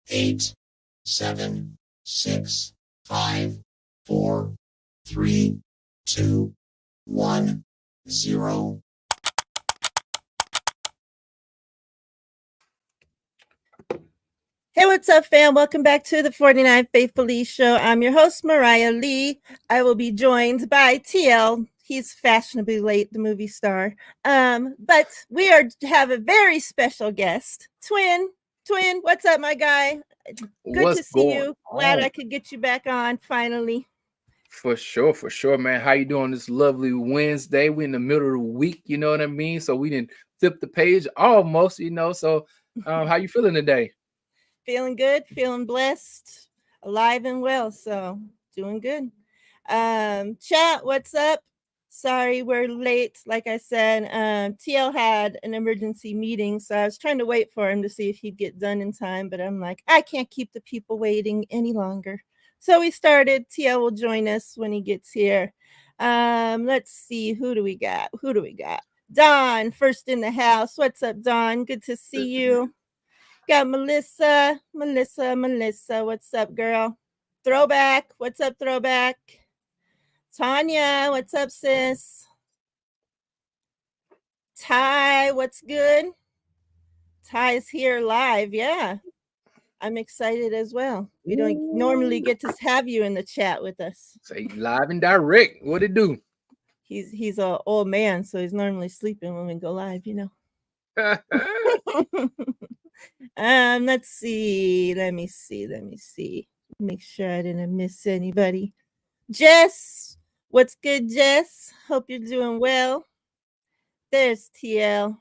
8, 7, 6, 5, 4, 3, 2, 1, 0. Hey, what's up, fam? Welcome back to the 49 Faithfully Show. I'm your host, Miriah Lee. I will be joined by TL. He's fashionably late, the movie star. But we have a very special guest, Twin. Twin, what's up, my guy? Good What's to see going you. Glad on? I could get you back on finally. For sure, man. How you doing this lovely Wednesday? We're in the middle of the week, you know what I mean? So we didn't flip the page almost, So how you feeling today? Feeling good, feeling blessed, alive and well. So doing good. Chat, what's up? Sorry, we're late. Like I said, TL had an emergency meeting, so I was trying to wait for him to see if he'd get done in time. But I'm like, I can't keep the people waiting any longer. So we started. TL will join us when he gets here. Let's see, who do we got? Don, first in the house. What's up, Don? Good to see you. Got Melissa. What's up, girl? Throwback. What's up, Throwback? Tanya, what's up, sis? Ty, what's good? Ty's here live. Yeah, I'm excited as well. We don't normally get to have you in the chat with us. Say live and direct. What it do? He's an old man, so he's normally sleeping when we go live, Let's see. Let me see. Make sure I didn't miss anybody. Jess, what's good, Jess? Hope you're doing well. There's TL.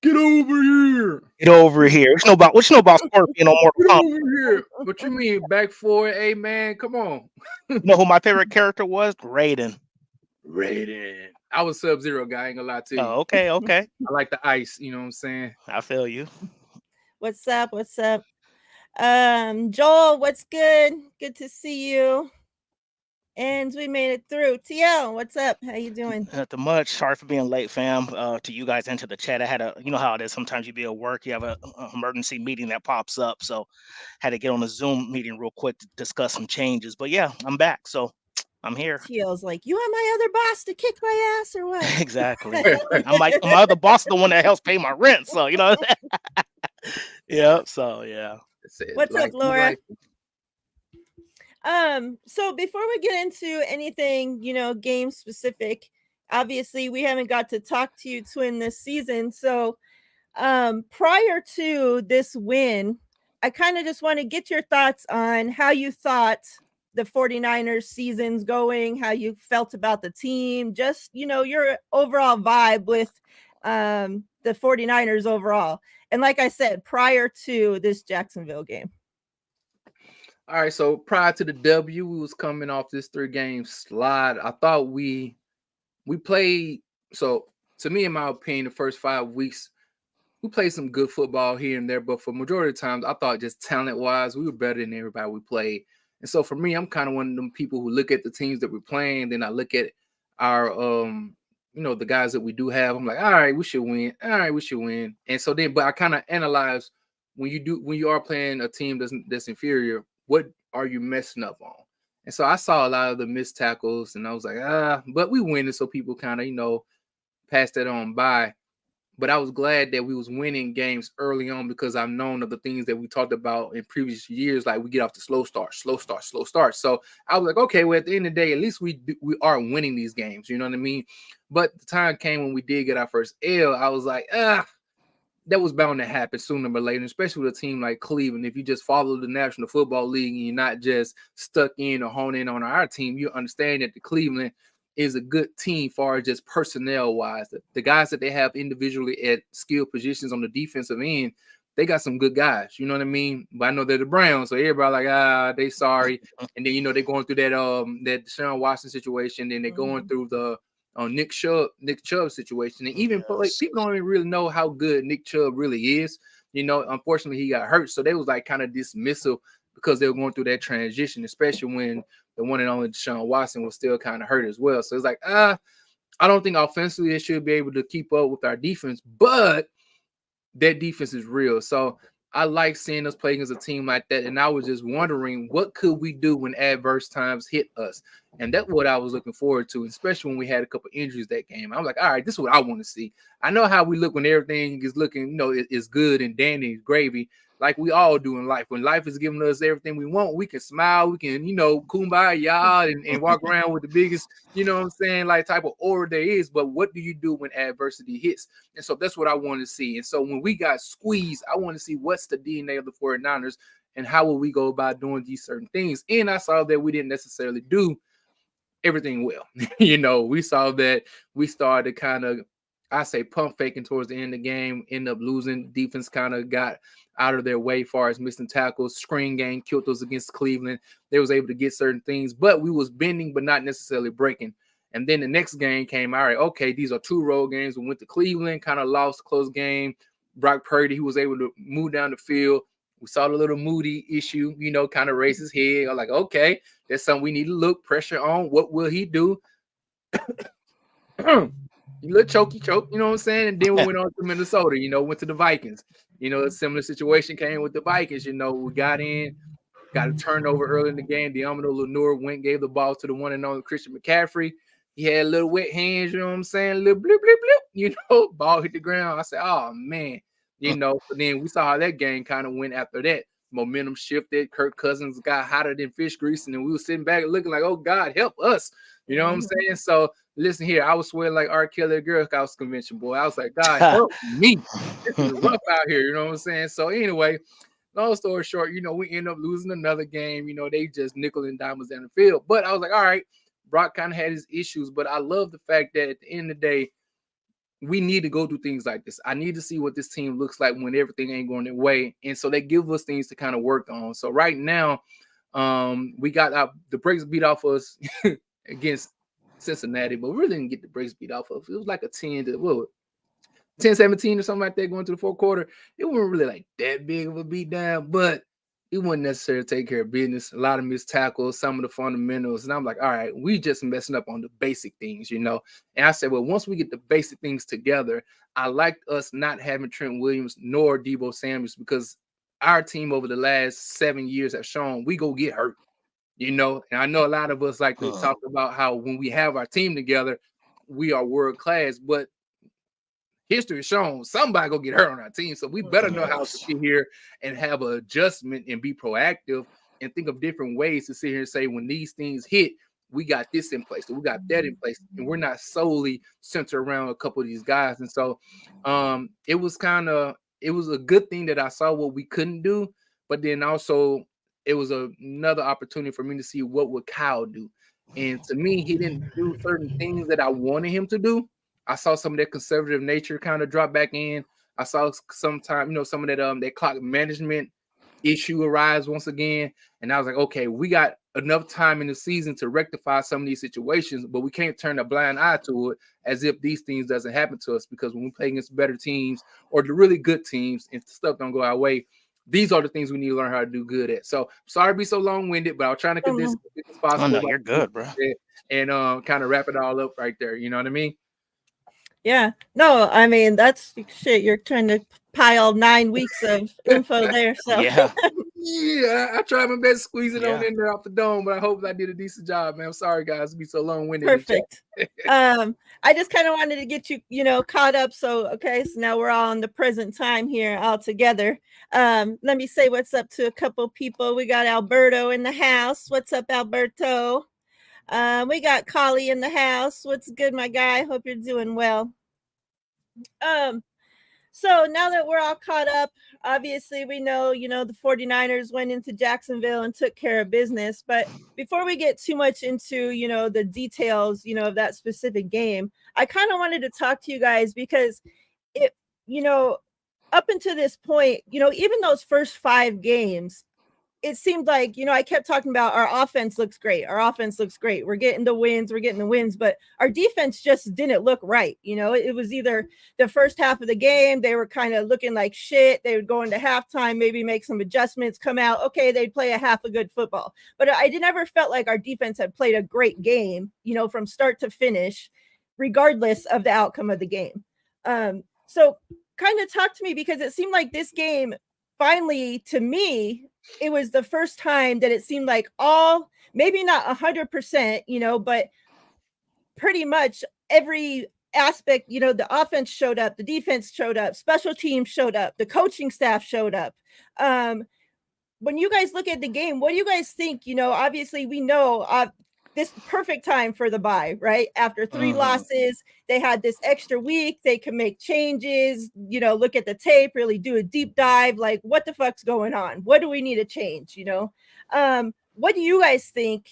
Get over here. Get over here. What you know about Scorpion on Mortal Get Kombat? over here. What you mean? Back forward, hey man, come on. You know who my favorite character was? Raiden. Raiden. I was Sub-Zero guy, I ain't gonna lie to you. Oh, okay. I like the ice, you know what I'm saying? I feel you. What's up? Joel, what's good? Good to see you. And we made it through. TL, what's up? How you doing? Nothing much. Sorry for being late, fam. To you guys into the chat. I had you know how it is. Sometimes you be at work, you have a emergency meeting that pops up. So had to get on a Zoom meeting real quick to discuss some changes. But yeah, I'm back. So I'm here. TL's like, you want my other boss to kick my ass or what? Exactly. My other boss is the one that helps pay my rent. So yeah. So yeah. What's up, Laura? So before we get into anything, game specific, obviously we haven't got to talk to you, Twin, this season. So prior to this win, I kind of just want to get your thoughts on how you thought the 49ers season's going, how you felt about the team, just, your overall vibe with the 49ers overall. And like I said, prior to this Jacksonville game. All right, so prior to the W, we was coming off this 3-game slide. I thought we played, so to me, in my opinion, the first 5 weeks, we played some good football here and there, but for majority of the times, I thought just talent-wise, we were better than everybody we played. And so for me, I'm kind of one of them people who look at the teams that we're playing, then I look at our the guys that we do have. I'm like, all right, we should win. And so then, but I kind of analyze when you are playing a team that's inferior, what are you messing up on? And so I saw a lot of the missed tackles, and I was like, but we winning, so people kind of, pass that on by. But I was glad that we was winning games early on because I've known of the things that we talked about in previous years, like we get off the slow start. So I was like, okay, well, at the end of the day, at least we are winning these games. You know what I mean? But the time came when we did get our first L. I was like, that was bound to happen sooner or later, especially with a team like Cleveland. If you just follow the National Football League and you're not just stuck in or hone in on our team, you understand that the Cleveland is a good team far as just personnel-wise. The guys that they have individually at skill positions on the defensive end, they got some good guys. You know what I mean? But I know they're the Browns, so everybody like, they sorry. And then, they're going through that Deshaun Watson situation, then they're going through the Nick Chubb situation. And even people don't even really know how good Nick Chubb really is. Unfortunately, he got hurt. So they was like kind of dismissive because they were going through that transition, especially when the one and only Deshaun Watson was still kind of hurt as well. So it's like, I don't think offensively they should be able to keep up with our defense, but that defense is real. So I like seeing us play against a team like that. And I was just wondering, what could we do when adverse times hit us? And that's what I was looking forward to, especially when we had a couple injuries that game. I was like, all right, this is what I want to see. I know how we look when everything is looking, is good and dandy, gravy, like we all do in life. When life is giving us everything we want, we can smile, we can, kumbaya and walk around with the biggest, like type of aura there is. But what do you do when adversity hits? And so that's what I want to see. And so when we got squeezed, I want to see what's the DNA of the 49ers and how will we go about doing these certain things. And I saw that we didn't necessarily do everything well. We saw that we started kind of, I say, pump faking towards the end of the game, end up losing. Defense kind of got out of their way as far as missing tackles. Screen game killed us against Cleveland. They was able to get certain things, but we was bending, but not necessarily breaking. And then the next game came, all right, okay, these are 2 road games. We went to Cleveland, kind of lost, close game. Brock Purdy, he was able to move down the field. We saw the little Moody issue, kind of raise his head. I'm like, okay, that's something we need to look, pressure on. What will he do? A little choke, you know what I'm saying? And then we went on to Minnesota, went to the Vikings. A similar situation came with the Vikings. We got a turnover early in the game. Diamond Lenore gave the ball to the one and only Christian McCaffrey. He had little wet hands, you know what I'm saying? A little blip, blip, blip, ball hit the ground. I said, oh, man. But then we saw how that game kind of went after that. Momentum shifted. Kirk Cousins got hotter than fish grease, and then we were sitting back looking like, oh, God, help us. You know what I'm saying? So, listen here, I was sweating like R. Kelly at Girl Scouts convention, boy. I was like, God, help me. This is rough out here, you know what I'm saying? So, anyway, long story short, we end up losing another game. They just nickel and diamonds down the field. But I was like, all right, Brock kind of had his issues, but I love the fact that at the end of the day, we need to go through things like this. I need to see what this team looks like when everything ain't going their way. And so they give us things to kind of work on. So right now, we got the brakes beat off us against Cincinnati, but we really didn't get the brakes beat off of. It was like a 10-17 or something like that going to the fourth quarter. It wasn't really like that big of a beat down, but it wasn't necessarily take care of business. A lot of missed tackles, some of the fundamentals. And I'm like, all right, we just messing up on the basic things, And I said, well, once we get the basic things together, I liked us not having Trent Williams nor Deebo Samuels because our team over the last 7 years have shown we go get hurt, And I know a lot of us like to talk about how when we have our team together, we are world class, but history has shown somebody gonna get hurt on our team. So we better know how to sit here and have an adjustment and be proactive and think of different ways to sit here and say, when these things hit, we got this in place, we got that in place, and we're not solely centered around a couple of these guys. And so it was a good thing that I saw what we couldn't do, but then also it was another opportunity for me to see what would Kyle do. And to me, he didn't do certain things that I wanted him to do. I saw some of that conservative nature kind of drop back in. I saw some of that clock management issue arise once again. And I was like, okay, we got enough time in the season to rectify some of these situations, but we can't turn a blind eye to it as if these things doesn't happen to us, because when we play against better teams or the really good teams and stuff don't go our way, these are the things we need to learn how to do good at. So sorry to be so long-winded, but I was trying to condense as quick as possible. Oh, no, you're good, bro. And kind of wrap it all up right there. You know what I mean? Yeah. No, I mean, that's shit. You're trying to pile 9 weeks of info there. So Yeah. Yeah, I tried my best to squeeze it on in there off the dome, but I hope I did a decent job, man. I'm sorry, guys, to be so long-winded. Perfect. I just kind of wanted to get you, caught up. So, okay, so now we're all in the present time here all together. Let me say what's up to a couple people. We got Alberto in the house. What's up, Alberto? We got Collie in the house. What's good, my guy? Hope you're doing well. So now that we're all caught up, obviously we know, the 49ers went into Jacksonville and took care of business. But before we get too much into, the details, of that specific game, I kind of wanted to talk to you guys because it, up until this point, even those first 5 games, it seemed like, I kept talking about our offense looks great. Our offense looks great. We're getting the wins, but our defense just didn't look right. It was either the first half of the game, they were kind of looking like shit. They would go into halftime, maybe make some adjustments, come out. Okay, they'd play a half a good football. But I never felt like our defense had played a great game, from start to finish, regardless of the outcome of the game. So kind of talk to me, because it seemed like this game, finally, to me, it was the first time that it seemed like all, maybe not 100%, but pretty much every aspect, the offense showed up, the defense showed up, special teams showed up, the coaching staff showed up. When you guys look at the game, what do you guys think? Obviously we know this perfect time for the bye, right? After 3 losses, they had this extra week. They can make changes, look at the tape, really do a deep dive. Like, what the fuck's going on? What do we need to change? What do you guys think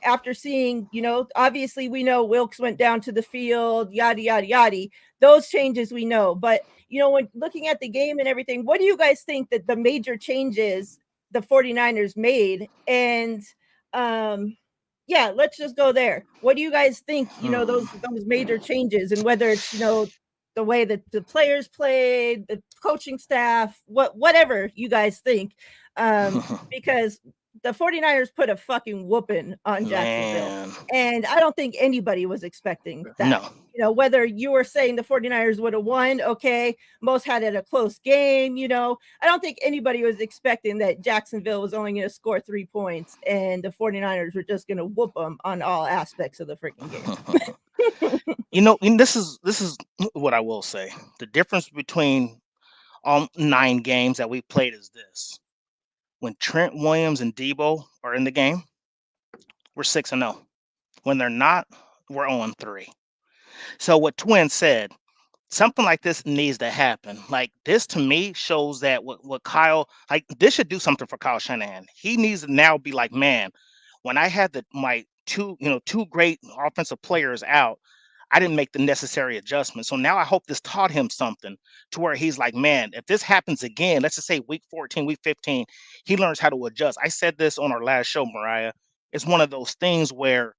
after seeing, obviously we know Wilkes went down to the field, yada, yada, yada. Those changes we know. But, when looking at the game and everything, what do you guys think that the major changes the 49ers made? And yeah, let's just go there. What do you guys think, those major changes, and whether it's, the way that the players played, the coaching staff, whatever you guys think, because the 49ers put a fucking whooping on Jacksonville. Man. And I don't think anybody was expecting that. No. Whether you were saying the 49ers would have won, okay, most had it a close game, I don't think anybody was expecting that Jacksonville was only going to score 3 points and the 49ers were just going to whoop them on all aspects of the freaking game. And this is what I will say. The difference between all 9 games that we played is this. When Trent Williams and Debo are in the game, we're 6-0. When they're not, we're 0-3. So what Twin said, something like this needs to happen. Like, this to me shows that what Kyle, like, this should do something for Kyle Shanahan. He needs to now be like, man, when I had my two great offensive players out, I didn't make the necessary adjustments. So now I hope this taught him something to where he's like, man, if this happens again, let's just say week 14, week 15, he learns how to adjust. I said this on our last show, Miriah. It's one of those things where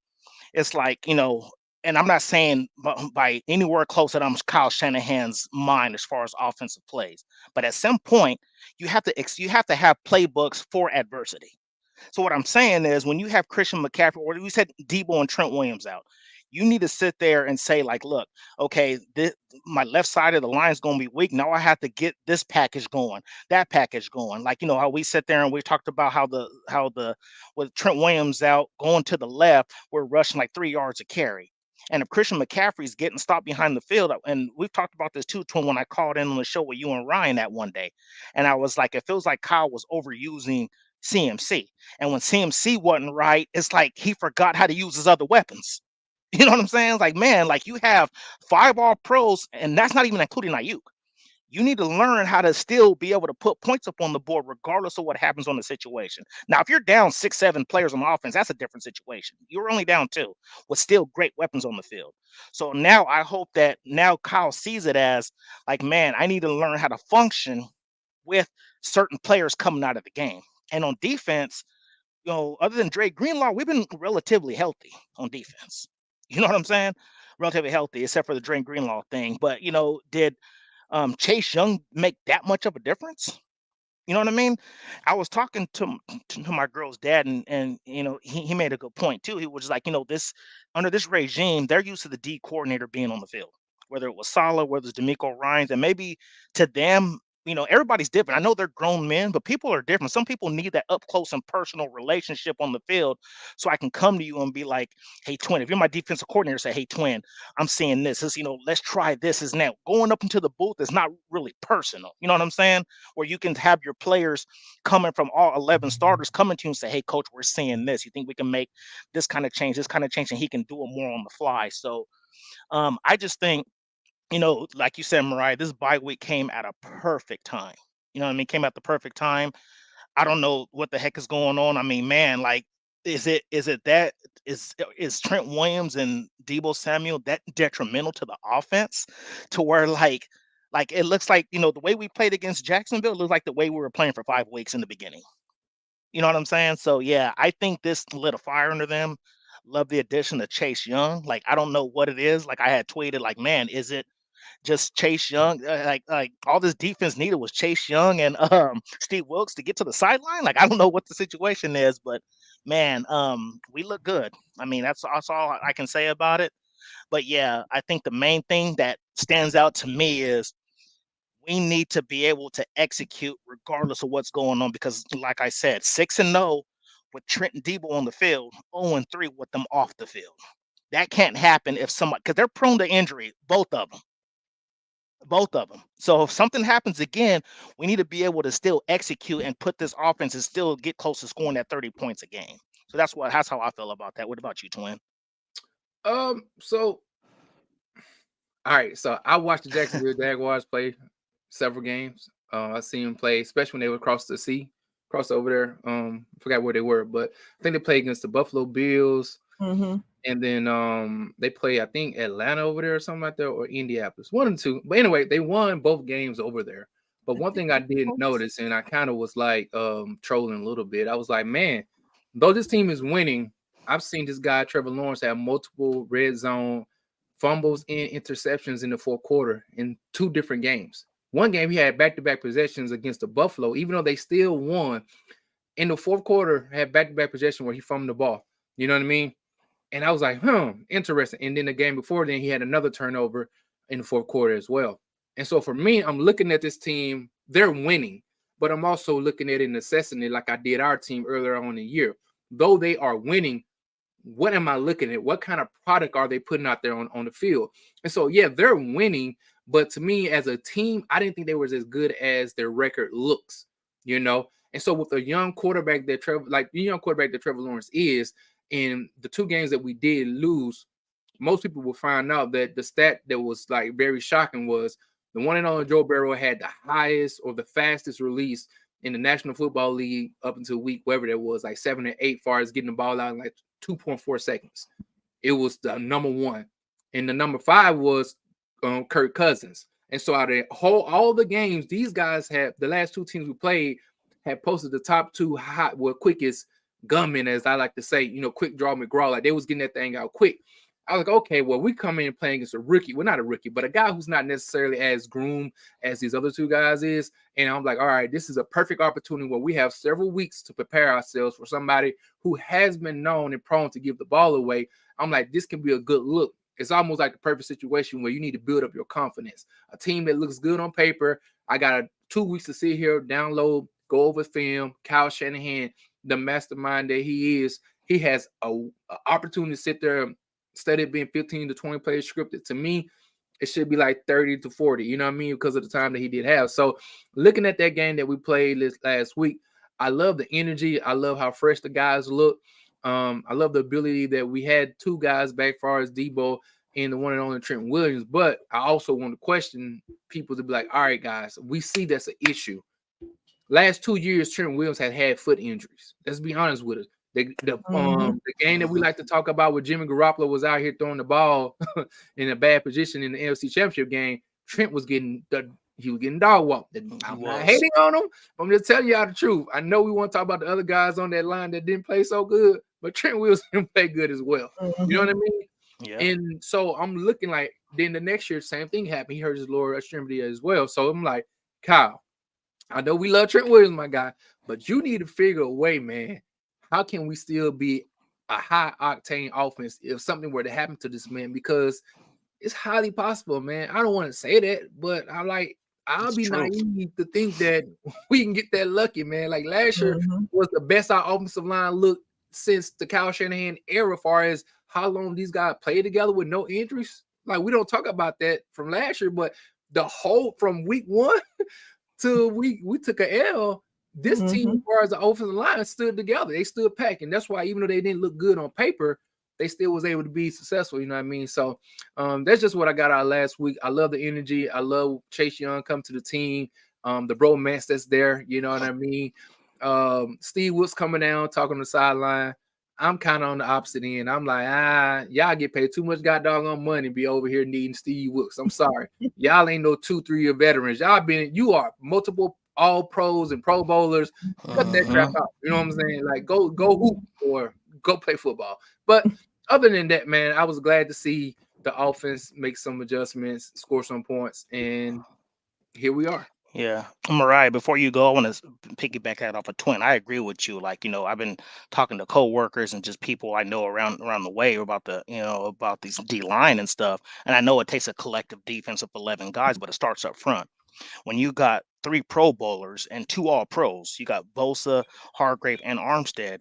it's like, and I'm not saying by anywhere close that I'm Kyle Shanahan's mind as far as offensive plays, but at some point you have to have playbooks for adversity. So what I'm saying is, when you have Christian McCaffrey, or we said Debo and Trent Williams out, you need to sit there and say, like, look, okay, my left side of the line is going to be weak. Now I have to get this package going, that package going. Like, how we sit there and we talked about how with Trent Williams out going to the left, we're rushing like 3 yards a carry. And if Christian McCaffrey's getting stopped behind the field, and we've talked about this too, Twin, when I called in on the show with you and Ryan that one day, and I was like, it feels like Kyle was overusing CMC. And when CMC wasn't right, it's like he forgot how to use his other weapons. You know what I'm saying? It's like, man, like, you have 5 all pros, and that's not even including Ayuk. You need to learn how to still be able to put points up on the board regardless of what happens on the situation. Now, if you're down 6, 7 players on offense, that's a different situation. You're only down 2 with still great weapons on the field. So now I hope that now Kyle sees it as like, man, I need to learn how to function with certain players coming out of the game. And on defense, other than Dre Greenlaw, we've been relatively healthy on defense. You know what I'm saying? Relatively healthy, except for the Dre Greenlaw thing. But, did Chase Young make that much of a difference? You know what I mean? I was talking to my girl's dad, and he made a good point too. He was like, this under this regime, they're used to the D coordinator being on the field, whether it was Saleh, whether it's D'Amico Ryans, and maybe to them, everybody's different. I know they're grown men, but people are different. Some people need that up close and personal relationship on the field, so I can come to you and be like, hey, Twin, if you're my defensive coordinator, say, hey, Twin, I'm seeing this. Let's try this. Is now going up into the booth is not really personal. You know what I'm saying? Where you can have your players coming from all 11 starters coming to you and say, hey, coach, we're seeing this. You think we can make this kind of change, and he can do it more on the fly. So I just think, like you said, Mariah, this bye week came at a perfect time. You know what I mean? Came at the perfect time. I don't know what the heck is going on. I mean, man, like, is Trent Williams and Debo Samuel that detrimental to the offense to where like it looks like, the way we played against Jacksonville looks like the way we were playing for 5 weeks in the beginning. You know what I'm saying? So yeah, I think this lit a fire under them. Love the addition of Chase Young. Like, I don't know what it is. Like, I had tweeted, like, man, is it just Chase Young? Like all this defense needed was Chase Young and Steve Wilkes to get to the sideline. Like, I don't know what the situation is, but man, we look good. I mean, that's all I can say about it. But yeah, I think the main thing that stands out to me is we need to be able to execute regardless of what's going on. Because, like I said, 6-0 with Trent and Debo on the field, 0-3 with them off the field. That can't happen if somebody, because they're prone to injury, both of them. Both of them. So if something happens again, we need to be able to still execute and put this offense and still get close to scoring that 30 points a game. So that's how I feel about that. What about you, Twin? So all right, so I watched the Jacksonville Jaguars play several games. I seen them play, especially when they would cross the sea, cross over there. I forgot where they were, but I think they played against the Buffalo Bills. Mhm. And then they play, I think, Atlanta over there or something like that, or Indianapolis, one and two. But anyway, they won both games over there. But one thing I did notice, and I kind of was like trolling a little bit, I was like, man, though this team is winning, I've seen this guy, Trevor Lawrence, have multiple red zone fumbles and interceptions in the fourth quarter in two different games. One game he had back-to-back possessions against the Buffalo, even though they still won. In the fourth quarter, had back-to-back possession where he fumbled the ball. You know what I mean? And I was like, interesting. And then the game before then, he had another turnover in the fourth quarter as well. And so for me, I'm looking at this team, they're winning, but I'm also looking at it and assessing it like I did our team earlier on in the year. Though they are winning, what am I looking at? What kind of product are they putting out there on the field? And so, yeah, they're winning. But to me, as a team, I didn't think they was as good as their record looks, you know? And so with a young quarterback that Trevor Lawrence is, in the two games that we did lose, most people will find out that the stat that was like very shocking was the one and only Joe Burrow had the highest or the fastest release in the National Football League up until week, whatever that was, like 7 or 8, far as getting the ball out in like 2.4 seconds. It was the number one. And the number 5 was Kirk Cousins. And so out of all the games, these guys have, the last two teams we played, had posted the top two quickest gunmen, as I like to say, quick draw McGraw. Like they was getting that thing out quick. I was like, okay, well, we come in playing against a rookie. Well, not a rookie, but a guy who's not necessarily as groomed as these other two guys is. And I'm like, all right, this is a perfect opportunity where we have several weeks to prepare ourselves for somebody who has been known and prone to give the ball away. I'm like, this can be a good look. It's almost like the perfect situation where you need to build up your confidence. A team that looks good on paper. I got 2 weeks to sit here, download, go over film. Kyle Shanahan, the mastermind that he is, he has a opportunity to sit there. Instead of being 15 to 20 plays scripted, to me, it should be like 30 to 40, you know what I mean? Because of the time that he did have. So looking at that game that we played this last week, I love the energy. I love how fresh the guys look. I love the ability that we had two guys back as far as Debo and the one and only Trent Williams. But I also want to question people to be like, all right, guys, we see that's an issue. Last 2 years, Trent Williams had foot injuries. Let's be honest with us. The game that we like to talk about where Jimmy Garoppolo was out here throwing the ball in a bad position in the NFC Championship game, Trent was getting dog walked. I'm not hating on him. I'm just telling y'all the truth. I know we want to talk about the other guys on that line that didn't play so good, but Trent Williams didn't play good as well. You know what I mean? Yeah. And so I'm looking like, then the next year, same thing happened. He hurt his lower extremity as well. So I'm like, Kyle, I know we love Trent Williams, my guy, but you need to figure a way, man. How can we still be a high octane offense if something were to happen to this man? Because it's highly possible, man. I don't want to say that, but I'll be naive to think that we can get that lucky, man. Like last year was the best our offensive line looked since the Kyle Shanahan era, as far as how long these guys played together with no injuries. Like we don't talk about that from last year, but the whole from week 1 to we took a L. This team, as far as the offensive line, stood together. They stood packed, and that's why even though they didn't look good on paper, they still was able to be successful. You know what I mean? So that's just what I got out last week. I love the energy. I love Chase Young come to the team. The bromance that's there. You know what I mean? Steve Woods coming down, talking on the sideline. I'm kind of on the opposite end. I'm like, y'all get paid too much goddamn money to be over here needing Steve Woods. I'm sorry. Y'all ain't no 2-3 year veterans. You are multiple all pros and pro bowlers. Cut that crap out. You know what I'm saying? Like go hoop or go play football. But other than that, man, I was glad to see the offense make some adjustments, score some points, and here we are. Yeah, Miriah, before you go, I want to piggyback that off a Twin. I agree with you. Like, I've been talking to coworkers and just people I know around the way about about these D line and stuff. And I know it takes a collective defense of 11 guys, but it starts up front. when you got 3 Pro Bowlers and 2 All Pros, you got Bosa, Hargrave, and Armstead.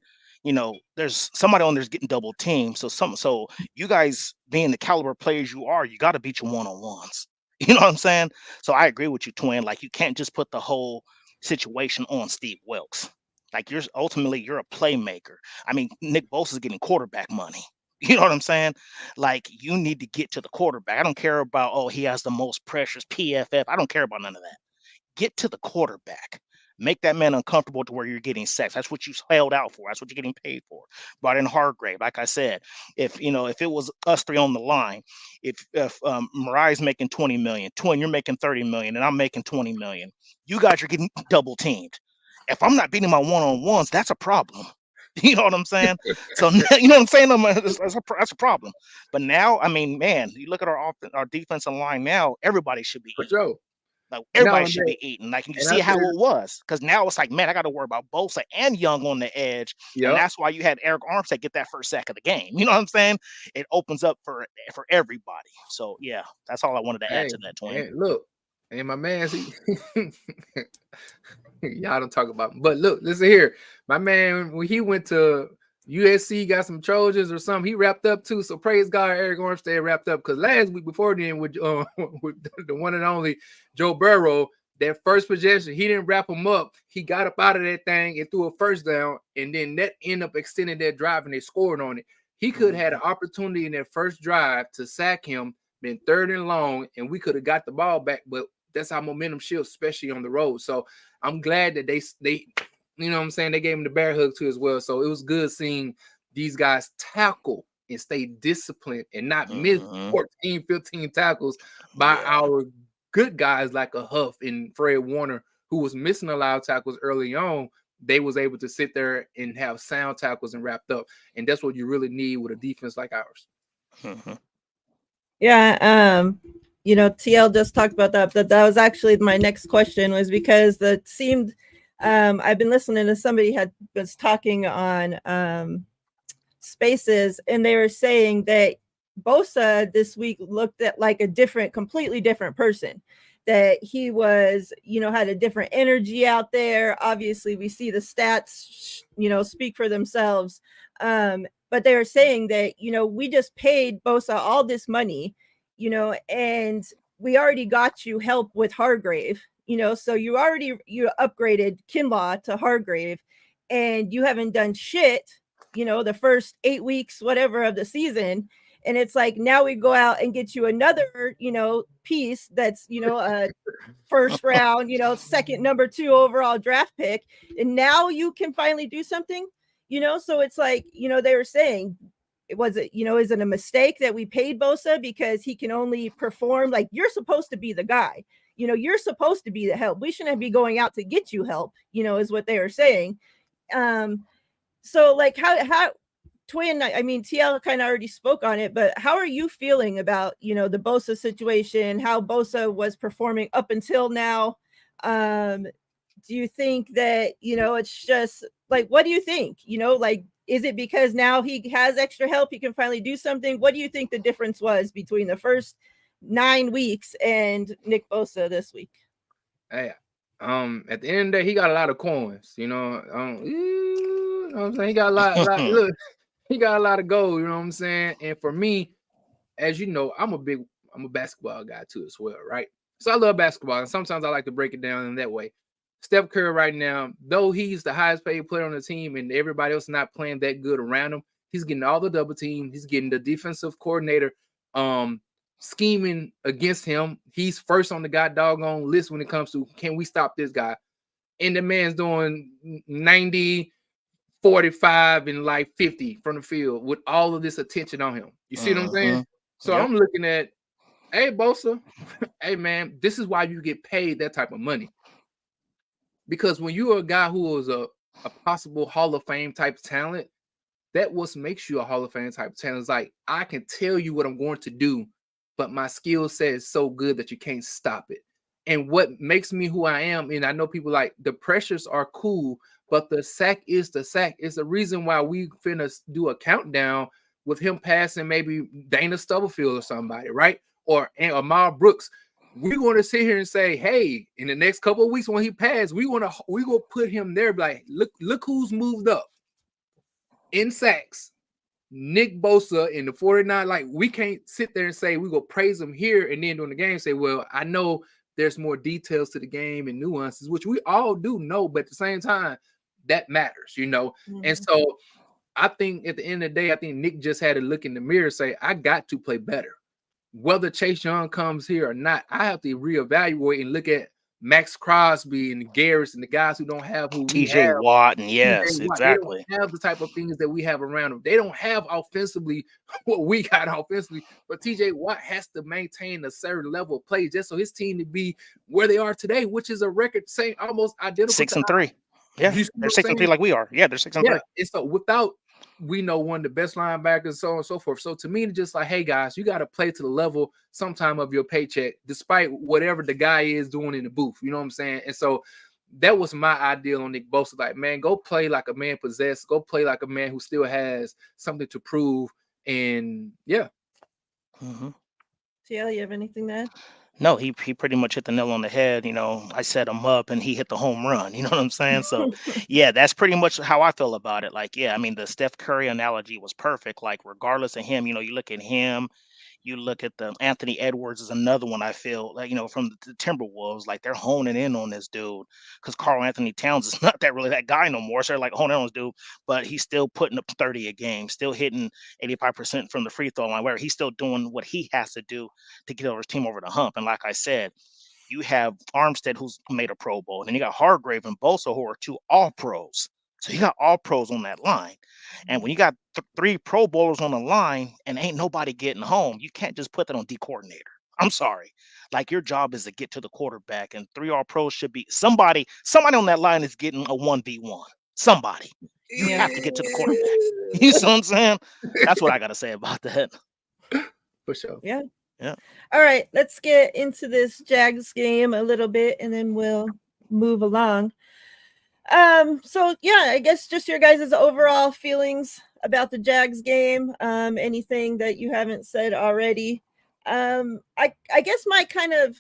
There's somebody on there's getting double teamed. So you guys being the caliber players you are, you got to beat your one-on-ones. You know what I'm saying? So I agree with you, Twin. Like, you can't just put the whole situation on Steve Wilkes. Like, you're a playmaker. I mean, Nick Bosa's getting quarterback money. You know what I'm saying? Like, you need to get to the quarterback. I don't care about, oh, he has the most pressures, PFF. I don't care about none of that. Get to the quarterback. Make that man uncomfortable to where you're getting sacks. That's what you held out for. That's what you're getting paid for. Brought in Hargrave. Like I said, if it was us 3 on the line, if Mariah's making 20 million, Twin, you're making 30 million, and I'm making 20 million, you guys are getting double teamed. If I'm not beating my one-on-ones, that's a problem. You know what I'm saying? So you know what I'm saying? That's a problem. But now, I mean, man, you look at our defensive line now. Everybody should be For eating. sure. Like, And everybody now, should be eating. Like, you can and see I how said, it was. Because now it's like, man, I got to worry about Bosa and Young on the edge. And yep. that's why you had Eric Armstead get that first sack of the game. You know what I'm saying? It opens up for everybody. So, yeah, that's all I wanted to add to that, Twin. And look, and my man, y'all don't talk about him. But look, listen here. My man, when he went to USC, got some Trojans or something, he wrapped up too. So praise God, Eric Armstead wrapped up. Because last week before then, with the one and only Joe Burrow, that first possession, he didn't wrap him up. He got up out of that thing and threw a first down, and then that ended up extending their drive, and they scored on it. He could have had an opportunity in that first drive to sack him, been 3rd and long, and we could have got the ball back. But that's how momentum shifts, especially on the road. So I'm glad that they you know what I'm saying, they gave him the bear hug too as well. So it was good seeing these guys tackle and stay disciplined and not miss 14, 15 tackles by our good guys like a Huff and Fred Warner, who was missing a lot of tackles early on. They was able to sit there and have sound tackles and wrapped up. And that's what you really need with a defense like ours. Yeah. TL just talked about that. That was actually my next question, was because that seemed, I've been listening to somebody was talking on Spaces, and they were saying that Bosa this week looked at like a completely different person, that he was, had a different energy out there. Obviously we see the stats, speak for themselves. But they were saying that, we just paid Bosa all this money, and we already got you help with Hargrave, so you upgraded Kinlaw to Hargrave, and you haven't done shit, the first 8 weeks, whatever, of the season. And it's like, now we go out and get you another, piece that's, a first round, second number 2 overall draft pick. And now you can finally do something, so it's like, they were saying, is it a mistake that we paid Bosa because he can only perform? Like, you're supposed to be the guy, you're supposed to be the help. We shouldn't be going out to get you help, is what they were saying. So like, how Twin, I mean, TL kind of already spoke on it, but how are you feeling about, the Bosa situation, how Bosa was performing up until now? Do you think that, it's just like, what do you think? Like, is it because now he has extra help, he can finally do something? What do you think the difference was between the first 9 weeks and Nick Bosa this week? Hey, at the end of the day, he got a lot of coins, you know what I'm saying? He got a lot look, he got a lot of gold, you know what I'm saying? And for me, as you know, I'm a basketball guy too as well, right? So I love basketball, and sometimes I like to break it down in that way. Steph Curry right now, though he's the highest paid player on the team and everybody else not playing that good around him, he's getting all the double team. He's getting the defensive coordinator scheming against him. He's first on the god doggone list when it comes to, can we stop this guy? And the man's doing 90, 45, and like 50 from the field with all of this attention on him. You see what I'm saying? So I'm looking at, hey, Bosa, hey, man, this is why you get paid that type of money. Because when you're a guy who is a possible Hall of Fame type talent, that what makes you a Hall of Fame type of talent. It's like, I can tell you what I'm going to do, but my skill set is so good that you can't stop it. And what makes me who I am, and I know people like, the pressures are cool, but the sack is the sack. It's the reason why we finna do a countdown with him passing maybe Dana Stubblefield or somebody, right? Or Amar Brooks. we're going to sit here and say, hey, in the next couple of weeks when he passed, we gonna put him there. Like, look who's moved up in sacks. Nick Bosa in the 49. Like, we can't sit there and say we go praise him here and then during the game say, well, I know there's more details to the game and nuances, which we all do know, but at the same time, that matters, you know. And so I think at the end of the day, I think Nick just had to look in the mirror and say, I got to play better. Whether Chase Young comes here or not, I have to reevaluate and look at Max Crosby and Garris and the guys who don't have who we TJ have. Watt, and TJ yes, Watt. They exactly. don't have the type of things that we have around them. They don't have offensively what we got offensively, but TJ Watt has to maintain a certain level of play just so his team to be where they are today, which is a record same almost identical 6-3. Yeah, they're 6-3 like we are. Yeah, they're 6-3. Yeah, and so without, we know, one of the best linebackers, so on and so forth. So to me, it's just like, hey guys, you got to play to the level sometime of your paycheck, despite whatever the guy is doing in the booth. You know what I'm saying? And so that was my ideal on Nick Bosa. Like, man, go play like a man possessed. Go play like a man who still has something to prove. And yeah. TL, you have anything to add? No, he pretty much hit the nail on the head. You know, I set him up and he hit the home run. You know what I'm saying? So, yeah, that's pretty much how I feel about it. Like, yeah, I mean, the Steph Curry analogy was perfect. Like, regardless of him, you know, you look at him, you look at the Anthony Edwards is another one I feel like, you know, from the Timberwolves, like they're honing in on this dude because Carl Anthony Towns is not that really that guy no more. So they're like honing in on this dude, but he's still putting up 30 a game, still hitting 85% from the free throw line, where he's still doing what he has to do to get over his team over the hump. And like I said, you have Armstead, who's made a Pro Bowl, and then you got Hargrave and Bosa, who are two All Pros. So you got All Pros on that line. And when you got three Pro Bowlers on the line and ain't nobody getting home, you can't just put that on D coordinator. I'm sorry. Like, your job is to get to the quarterback, and three All Pros should be somebody on that line is getting a 1v1. Somebody. You have to get to the quarterback. You see what I'm saying? That's what I got to say about that. For sure. Yeah. Yeah. All right, let's get into this Jags game a little bit and then we'll move along. So yeah, I guess just your guys' overall feelings about the Jags game. Anything that you haven't said already. I guess my kind of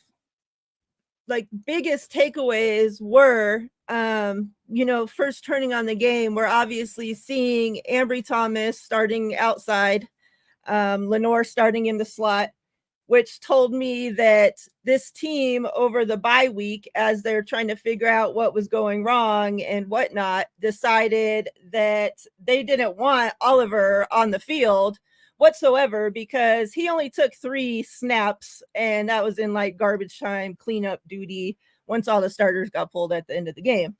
like biggest takeaways were you know, first turning on the game, we're obviously seeing Ambry Thomas starting outside, Lenore starting in the slot, which told me that this team over the bye week, as they're trying to figure out what was going wrong and whatnot, decided that they didn't want Oliver on the field whatsoever because he only took 3 snaps, and that was in like garbage time cleanup duty once all the starters got pulled at the end of the game.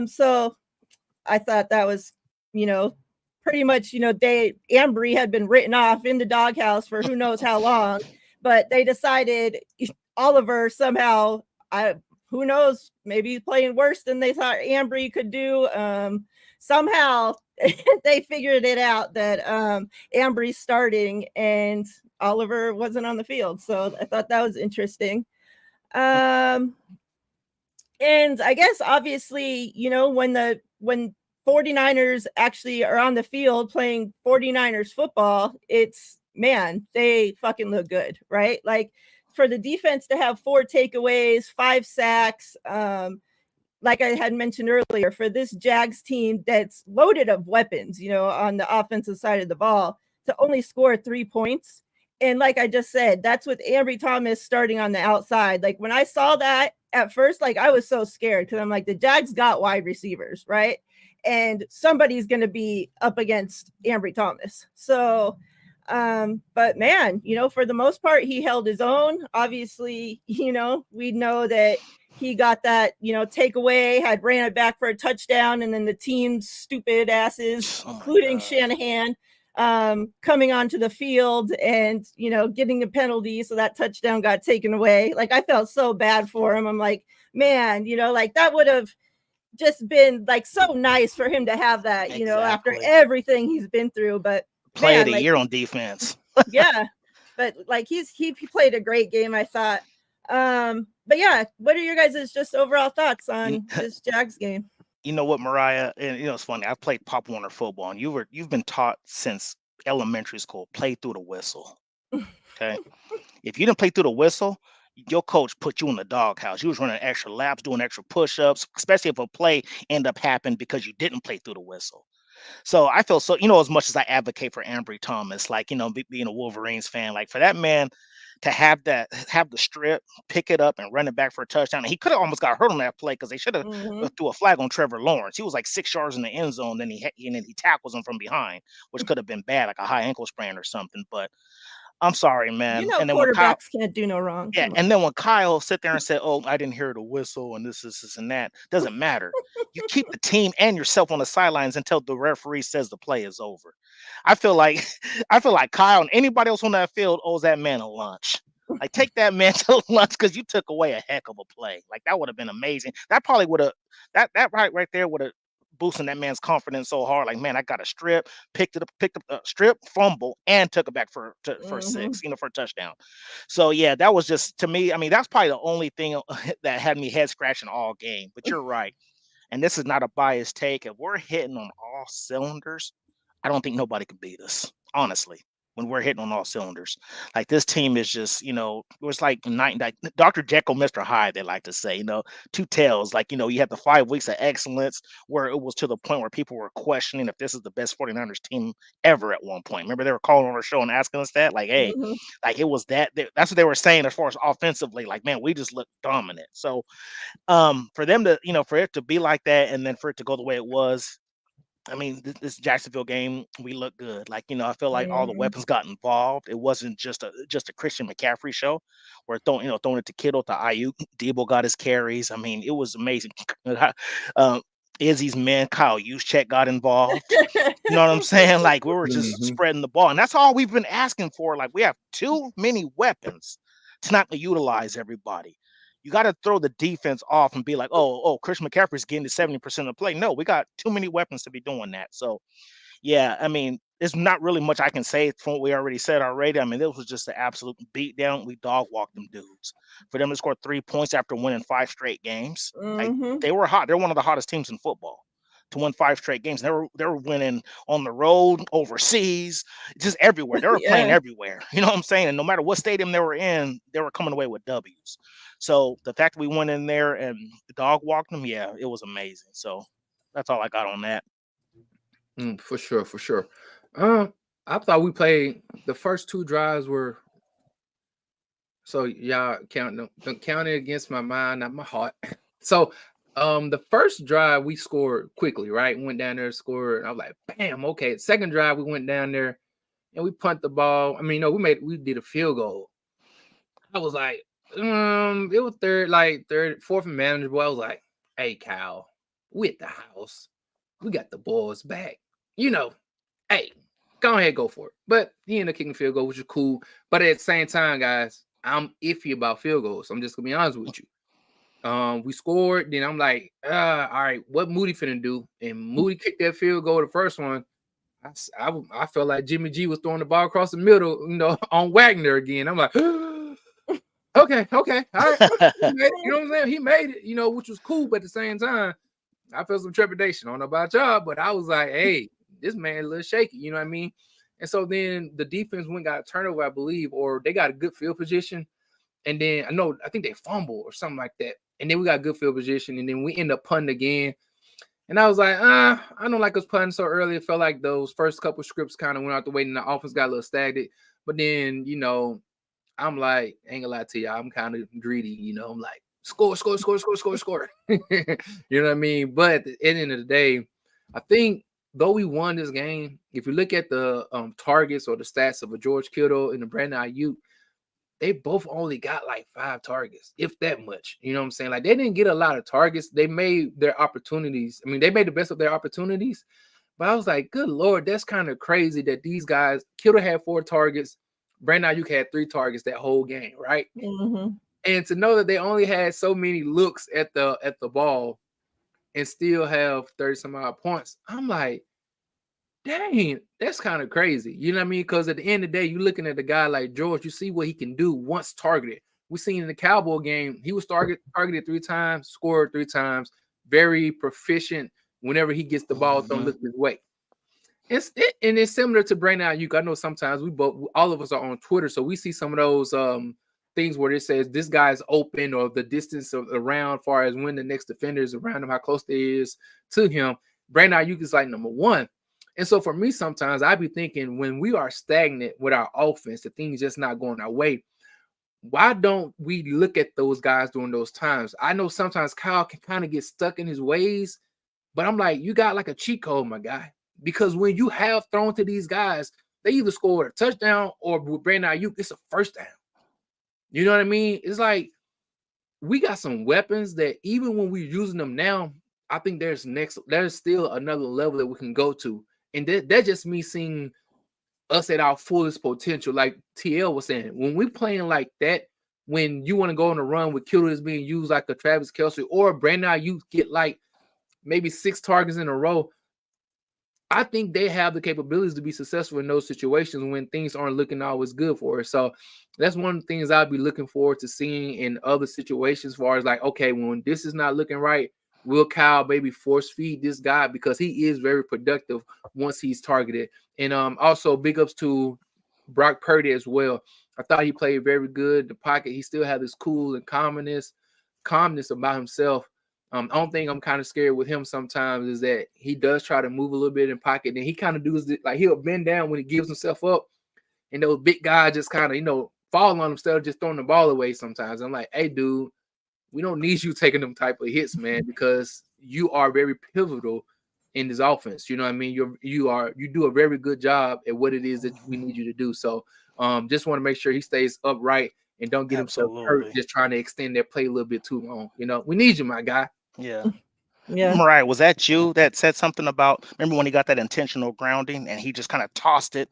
So I thought that was, you know, pretty much, you know, Ambry had been written off in the doghouse for who knows how long, but they decided Oliver somehow, who knows, maybe he's playing worse than they thought Ambry could do. Somehow they figured it out that Ambry's starting and Oliver wasn't on the field. So I thought that was interesting. And I guess obviously, you know, when 49ers actually are on the field playing 49ers football, it's, man, they fucking look good, right? Like, for the defense to have 4 takeaways, 5 sacks, like I had mentioned earlier, for this Jags team that's loaded of weapons, you know, on the offensive side of the ball, to only score 3 points. And like I just said, that's with Ambry Thomas starting on the outside. Like, when I saw that at first, like, I was so scared because I'm like, the Jags got wide receivers, right? And somebody's going to be up against Ambry Thomas. So, but man, you know, for the most part, he held his own. Obviously, you know, we know that he got that, you know, takeaway, had ran it back for a touchdown, and then the team's stupid asses, including Shanahan, coming onto the field and, you know, getting a penalty, so that touchdown got taken away. Like, I felt so bad for him. I'm like, man, you know, like, that would have just been like so nice for him to have that, you know, after everything he's been through. But play of the year on defense. Yeah, but like he played a great game, I thought. But yeah, what are your guys' just overall thoughts on this Jags game? You know what, Miriah, and you know, it's funny, I've played Pop Warner football, and you've been taught since elementary school, play through the whistle. Okay. If you didn't play through the whistle, your coach put you in the doghouse. You was running extra laps, doing extra push-ups, especially if a play end up happening because you didn't play through the whistle. So I feel so, as much as I advocate for Ambry Thomas, like, being a Wolverines fan, like for that man to have the strip, pick it up and run it back for a touchdown. And he could have almost got hurt on that play because they should have Mhm. threw a flag on Trevor Lawrence. He was like 6 yards in the end zone. And then he tackles him from behind, which could have been bad, like a high ankle sprain or something. But I'm sorry, You man. know, And then when Kyle, quarterbacks can't do no wrong. yeah, Come on. and then when Kyle sit there and said, "Oh, I didn't hear the whistle and this and that," doesn't matter. You keep the team and yourself on the sidelines until the referee says the play is over. I feel like I feel like Kyle and anybody else on that field owes that man a lunch. Like take that man to lunch because you took away a heck of a play. Like that would have been amazing. That probably would have that right there would have boosting that man's confidence so hard. Like, man, I got a strip, picked up a strip, fumble, and took it back for a Mhm. six, for a touchdown. So yeah, that was just to me. I mean, that's probably the only thing that had me head scratching all game. But you're right, and this is not a biased take. If we're hitting on all cylinders, I don't think nobody can beat us, honestly. When we're hitting on all cylinders, like this team is just, it was like night, like Dr. Jekyll, Mr. Hyde, they like to say, two tails. Like, you had the 5 weeks of excellence where it was to the point where people were questioning if this is the best 49ers team ever at one point. Remember, they were calling on our show and asking us that, like, hey, Mhm. like it was that's what they were saying as far as offensively, like, man, we just look dominant. So, for them to, for it to be like that and then for it to go the way it was, I mean, this Jacksonville game, we look good. Like, I feel like all the Mhm. weapons got involved. It wasn't just a Christian McCaffrey show. We're throwing it to Kittle, to Ayuk. Debo got his carries. I mean, it was amazing. um, Izzy's man, Kyle Juszczyk got involved. You know what I'm saying? Like we were just Mhm. spreading the ball, and that's all we've been asking for. Like we have too many weapons to not utilize everybody. You got to throw the defense off and be like, oh, Chris McCaffrey's getting to 70% of the play. No, we got too many weapons to be doing that. So yeah, I mean, there's not really much I can say from what we already said already. I mean, this was just an absolute beatdown. We dog walked them dudes. For them to score 3 points after winning 5 straight games, like Mhm. they were hot. They're one of the hottest teams in football to win 5 straight games. They were winning on the road, overseas, just everywhere. They were playing Yeah. everywhere. You know what I'm saying? And no matter what stadium they were in, they were coming away with W's. So the fact that we went in there and dog walked them, yeah, it was amazing. So that's all I got on that. For sure, for sure. I thought we played the first 2 drives were so y'all don't count it against my mind, not my heart. So the first drive we scored quickly, right? Went down there, scored. I was like, bam, okay. Second drive, we went down there and we punt the ball. I mean, no, we did a field goal. I was like, it was fourth and manageable. I was like, hey, Kyle, we at the house. We got the balls back. Hey, go ahead, go for it. But he ended up kicking field goal, which is cool. But at the same time, guys, I'm iffy about field goals. I'm just gonna be honest with you. We scored, then I'm like, all right, what Moody finna do? And Moody kicked that field goal, the first one. I felt like Jimmy G was throwing the ball across the middle, on Wagner again. I'm like, okay, all right. He made it, you know what I'm saying? He made it, which was cool, but at the same time, I felt some trepidation. I don't know about y'all, but I was like, hey, this man a little shaky, you know what I mean? And so then the defense went got a turnover, I believe, or they got a good field position. And then I think they fumbled or something like that. And then we got good field position, and then we end up punting again. And I was like, I don't like us punting so early. It felt like those first couple scripts kind of went out the way, and the offense got a little stagnant. But then, I'm like, ain't gonna lie to you, I'm kind of greedy, I'm like, score. You know what I mean? But at the end of the day, I think though we won this game, if you look at the targets or the stats of a George Kittle and a Brandon Ayuk, they both only got like 5 targets, if that much. You know what I'm saying? Like they didn't get a lot of targets. They made their opportunities. I mean, they made the best of their opportunities. But I was like, good Lord, that's kind of crazy that these guys, Kittle had 4 targets, Brandon Ayuk had 3 targets that whole game, right? Mhm. And to know that they only had so many looks at the ball and still have 30 some odd points, I'm like, dang, that's kind of crazy. You know what I mean? Because at the end of the day, you're looking at a guy like George, you see what he can do once targeted. We seen in the Cowboy game, he was targeted 3 times, scored 3 times, very proficient whenever he gets the ball thrown look his way. It's similar to Brandon Ayuk. I know sometimes all of us are on Twitter, so we see some of those things where it says this guy's open or the distance around, far as when the next defender is around him, how close they is to him. Brandon Ayuk is like number one. And so for me, sometimes I be thinking when we are stagnant with our offense, the things just not going our way. Why don't we look at those guys during those times? I know sometimes Kyle can kind of get stuck in his ways, but I'm like, you got like a cheat code, my guy. Because when you have thrown to these guys, they either scored a touchdown or with Brandon Ayuk, it's a first down. You know what I mean? It's like we got some weapons that even when we're using them now, I think there's still another level that we can go to. And that just me seeing us at our fullest potential. Like TL was saying, when we're playing like that, when you want to go on a run with Kittle is being used like a Travis Kelce or Brandon Ayuk get like maybe 6 targets in a row, I think they have the capabilities to be successful in those situations when things aren't looking always good for us. So that's one of the things I'll be looking forward to seeing in other situations, as far as like, okay, when this is not looking right, will Kyle maybe force feed this guy, because he is very productive once he's targeted. And also big ups to Brock Purdy as well. I thought he played very good in the pocket. He still had this cool and calmness about himself. I don't think I'm kind of scared with him sometimes is that he does try to move a little bit in pocket. And he kind of does it, like he'll bend down when he gives himself up. And those big guys just kind of, fall on him instead of just throwing the ball away sometimes. I'm like, hey, dude, we don't need you taking them type of hits, man, because you are very pivotal in this offense. You know what I mean? You do a very good job at what it is that we need you to do. So just want to make sure he stays upright and don't get himself hurt just trying to extend that play a little bit too long. We need you, my guy. Yeah. Yeah. Miriah, was that you that said something about, remember when he got that intentional grounding and he just kind of tossed it,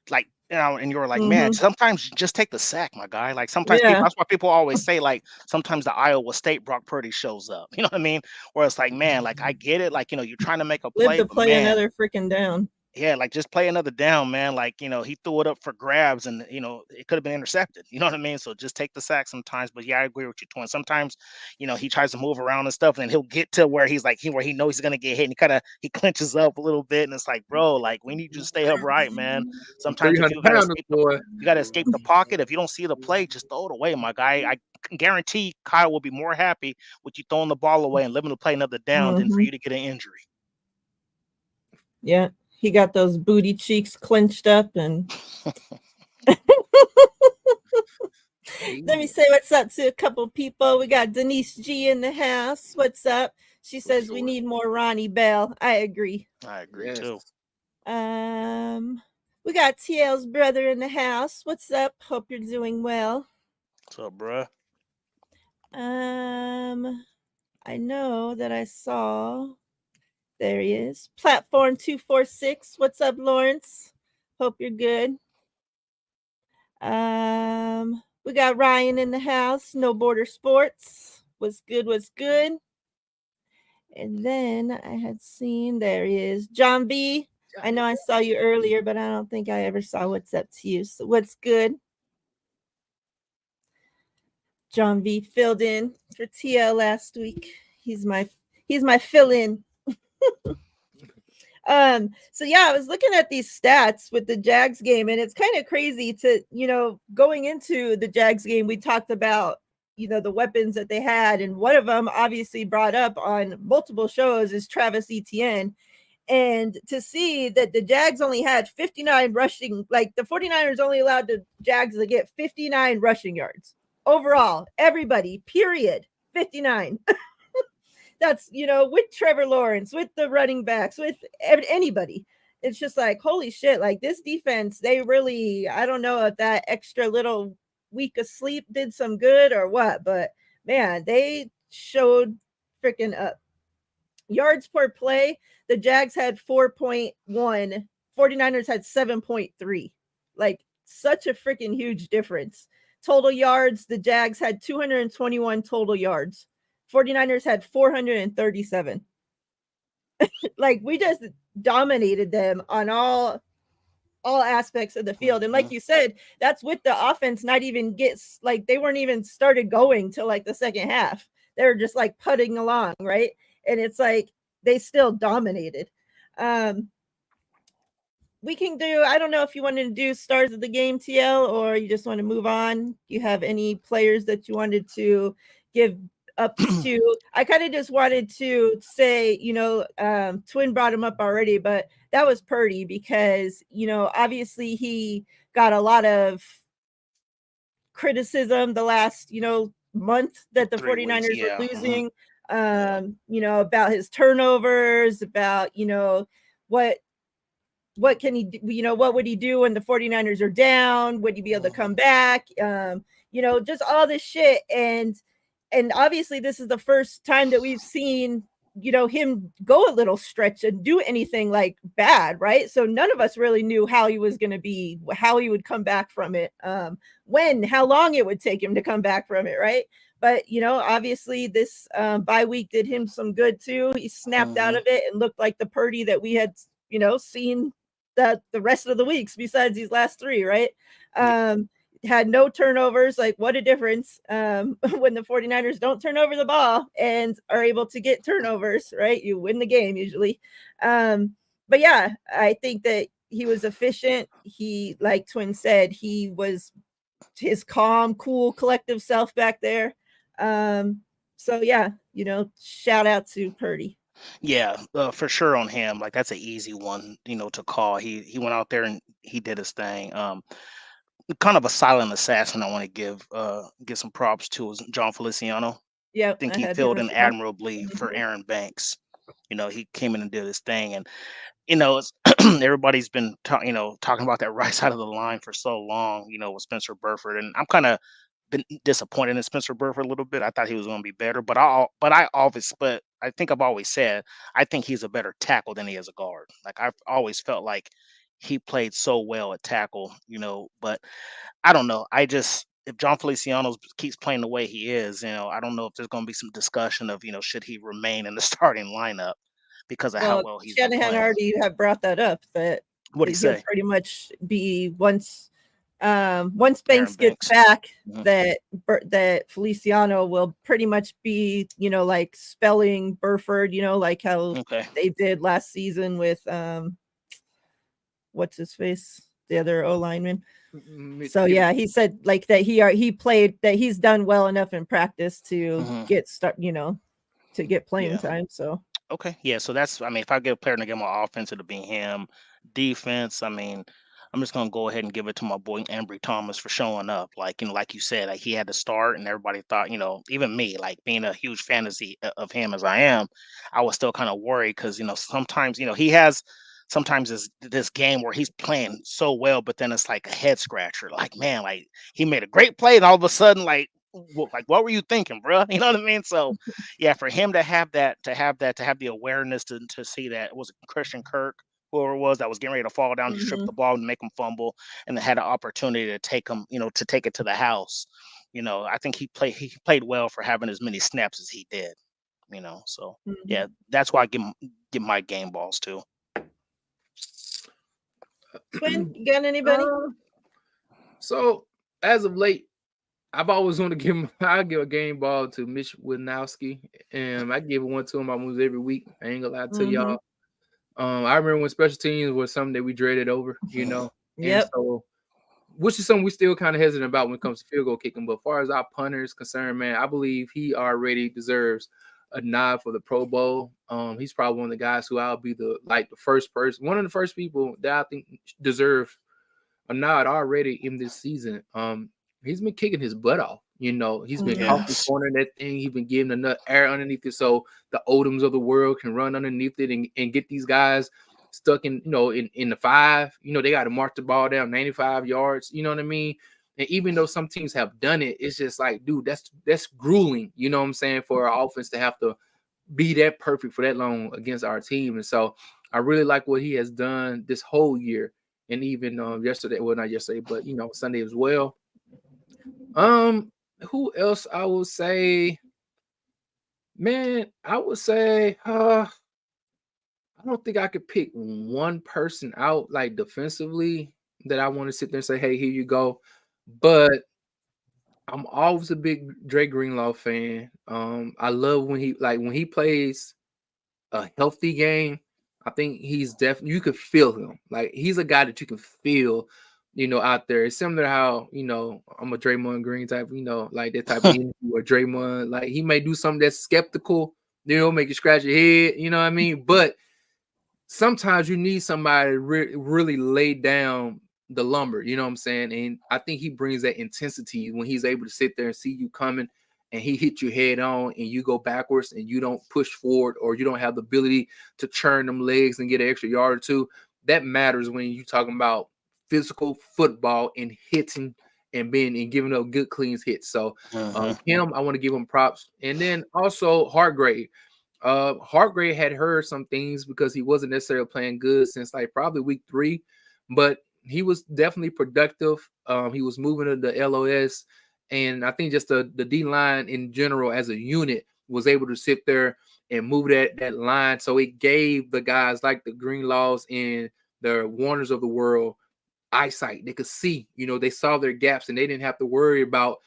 like, and you were like, man, sometimes just take the sack, my guy. Like sometimes people, Yeah. that's why people always say, like, sometimes the Iowa State Brock Purdy shows up. You know what I mean? Where it's like, man, like I get it, like, you're trying to make a Live play, to but play man, another freaking down. yeah, like just play another down, man. Like, he threw it up for grabs and, it could have been intercepted. You know what I mean? So just take the sack sometimes. But yeah, I agree with you, Twin. Sometimes, he tries to move around and stuff, and then he'll get to where he's like, where he knows he's gonna get hit, and he clenches up a little bit, and it's like, bro, like we need you to stay upright, man. Sometimes if 300 pounders, boy. you gotta escape the pocket. If you don't see the play, just throw it away, my guy. I can guarantee Kyle will be more happy with you throwing the ball away and letting him to play another down than for you to get an injury. Yeah. He got those booty cheeks clenched up and let me say what's up to a couple people. We got Denise G in the house. What's up? She says we need more Ronnie Bell. I agree. I agree too. We got TL's brother in the house. What's up? Hope you're doing well. What's up, bruh? I know that I saw. There he is. Platform 246. What's up, Lawrence? Hope you're good. We got Ryan in the house. No Border Sports. What's good? What's good? And then I had seen, there he is. John B. I know I saw you earlier, but I don't think I ever saw what's up to you. So what's good? John V filled in for TL last week. He's my fill-in. So yeah, I was looking at these stats with the Jags game, and it's kind of crazy to, going into the Jags game, we talked about, the weapons that they had, and one of them obviously brought up on multiple shows is Travis Etienne. And to see that the Jags only had 59 rushing, like the 49ers only allowed the Jags to get 59 rushing yards overall, everybody, period, 59. That's, with Trevor Lawrence, with the running backs, with anybody. It's just like, holy shit, like this defense, they really, I don't know if that extra little week of sleep did some good or what, but man, they showed freaking up. Yards per play, the Jags had 4.1, 49ers had 7.3. Like such a freaking huge difference. Total yards, the Jags had 221 total yards. 49ers had 437. Like we just dominated them on all aspects of the field. And like you said, that's with the offense not even they weren't even started going till like the second half. They were just like putting along, right? And it's like they still dominated. we can do, I don't know if you wanted to do stars of the game, TL, or you just want to move on. Do you have any players that you wanted to give ups to? I kind of just wanted to say, Twin brought him up already, but that was Purdy because, obviously he got a lot of criticism the last, month that the 3 weeks, 49ers were yeah. losing, Yeah. about his turnovers, about, what can he do, what would he do when the 49ers are down? Would he be able to come back? Just all this shit. And obviously this is the first time that we've seen, him go a little stretch and do anything like bad, right? So none of us really knew how he was going to be, how he would come back from it, how long it would take him to come back from it, right? But obviously this bye week did him some good too. He snapped out of it and looked like the Purdy that we had, seen the rest of the weeks besides these last 3, right? Had no turnovers. Like, what a difference when the 49ers don't turn over the ball and are able to get turnovers, right? You win the game usually. But yeah, I think that he was efficient. He, like Twin said, he was his calm, cool, collective self back there. So yeah, shout out to Purdy. Yeah, for sure on him. Like that's an easy one, to call. He went out there and he did his thing. Kind of a silent assassin I want to give some props to is John Feliciano. Yep, Think I he had him filled as in well. admirably for Mhm. Aaron Banks. He came in and did his thing, and it's everybody's been talking about that right side of the line for so long. With Spencer Burford, and I'm kind of been disappointed in Spencer Burford a little bit. I thought he was going to be better, but I think I've always said I think he's a better tackle than he is a guard. Like I've always felt like he played so well at tackle, but I don't know. I just if John Feliciano keeps playing the way he is, I don't know if there's going to be some discussion of, should he remain in the starting lineup because of how Well, well he's been Shanahan playing. already have brought that up that What'd he he'll say? pretty much be once Aaron Banks gets Banks. back, Mhm. that Feliciano will pretty much be, like spelling Burford, like how Okay. they did last season with what's his face, the other O lineman. So yeah, he said like that he played, that he's done well enough in practice to Hmm. to get playing Yeah. time. So Okay. Yeah. So that's, I mean, if I get a player in the game on offense, it'll be him. Defense, I mean, I'm just gonna go ahead and give it to my boy Ambry Thomas for showing up. Like, like you said, like he had to start, and everybody thought, even me, like being a huge fantasy of him as I am, I was still kind of worried because sometimes he has sometimes this game where he's playing so well, but then it's like a head scratcher. Like, man, like he made a great play, and all of a sudden, like what were you thinking, bro? You know what I mean? So yeah, for him to have the awareness to see that it was Christian Kirk, whoever it was that was getting ready to fall down, he stripped the mhm. ball and make him fumble, and then had an opportunity to take him, to take it to the house. I think he played well for having as many snaps as he did. So yeah, Mhm. that's why I give my game balls to. Twin, you got anybody? Uh, so as of late, I've always wanted to give him. I give a game ball to Mitch Wisnowski, and I give one to him almost every week. I ain't gonna lie to Mhm. y'all. I remember when special teams was something that we dreaded over, and Yep. so which is something we still kind of hesitant about when it comes to field goal kicking. But as far as our punter is concerned, man, I believe he already deserves a nod for the Pro Bowl. He's probably one of the guys who I'll be the first person, one of the first people that I think deserve a nod already in this season. He's been kicking his butt off. He's been Mhm. coffee Yes. cornering that thing. He's been giving enough air underneath it so the Odoms of the world can run underneath it and get these guys stuck in the 5. They got to mark the ball down 95 yards. You know what I mean? And even though some teams have done it, it's just like, dude, that's grueling. You know what I'm saying? For our offense to have to be that perfect for that long against our team. And so I really like what he has done this whole year. And even yesterday, well, not yesterday, but Sunday as well. Who else I would say? Man, I would say I don't think I could pick one person out like defensively that I want to sit there and say, hey, here you go. But I'm always a big Dre Greenlaw fan. I love when he plays a healthy game. I think he's definitely, you could feel him. Like he's a guy that you can feel, out there. It's similar to how, I'm a Draymond Green type, like that type of energy or Draymond. Like he may do something that's skeptical, make you scratch your head, you know what I mean? But sometimes you need somebody to really lay down the lumber, you know what I'm saying? And I think he brings that intensity when he's able to sit there and see you coming and he hit you head on and you go backwards and you don't push forward or you don't have the ability to churn them legs and get an extra yard or two. That matters when you're talking about physical football and hitting and giving up good clean hits. So him, I want to give him props. And then also Hargrave. Hargrave had heard some things because he wasn't necessarily playing good since like probably week 3, but he was definitely productive. He was moving to the LOS, and I think just the D line in general as a unit was able to sit there and move that line. So it gave the guys like the Greenlaws and the Warners of the world eyesight. They could see, they saw their gaps and they didn't have to worry about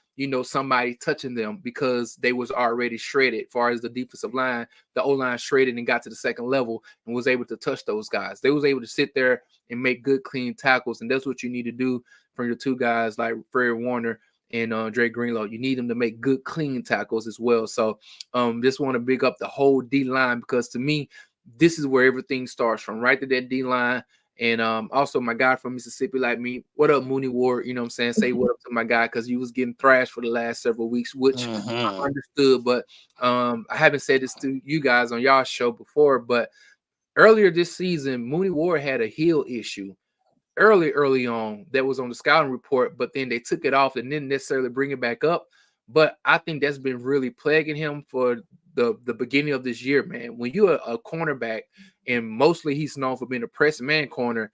somebody touching them because they was already shredded. As far as the defensive line, the O-line shredded and got to the second level and was able to touch those guys. They was able to sit there and make good, clean tackles, and that's what you need to do from your two guys like Fred Warner and Dre Greenlaw. You need them to make good, clean tackles as well. So just want to big up the whole D-line because to me, this is where everything starts from, right to that D-line. And also my guy from Mississippi, like me, what up, Mooney Ward? You know what I'm saying? Say what up to my guy because he was getting thrashed for the last several weeks, which I understood. But I haven't said this to you guys on y'all show before, but earlier this season, Mooney Ward had a heel issue early on that was on the scouting report, but then they took it off and didn't necessarily bring it back up. But I think that's been really plaguing him for the beginning of this year, man. When you're a cornerback, and mostly he's known for being a press man corner,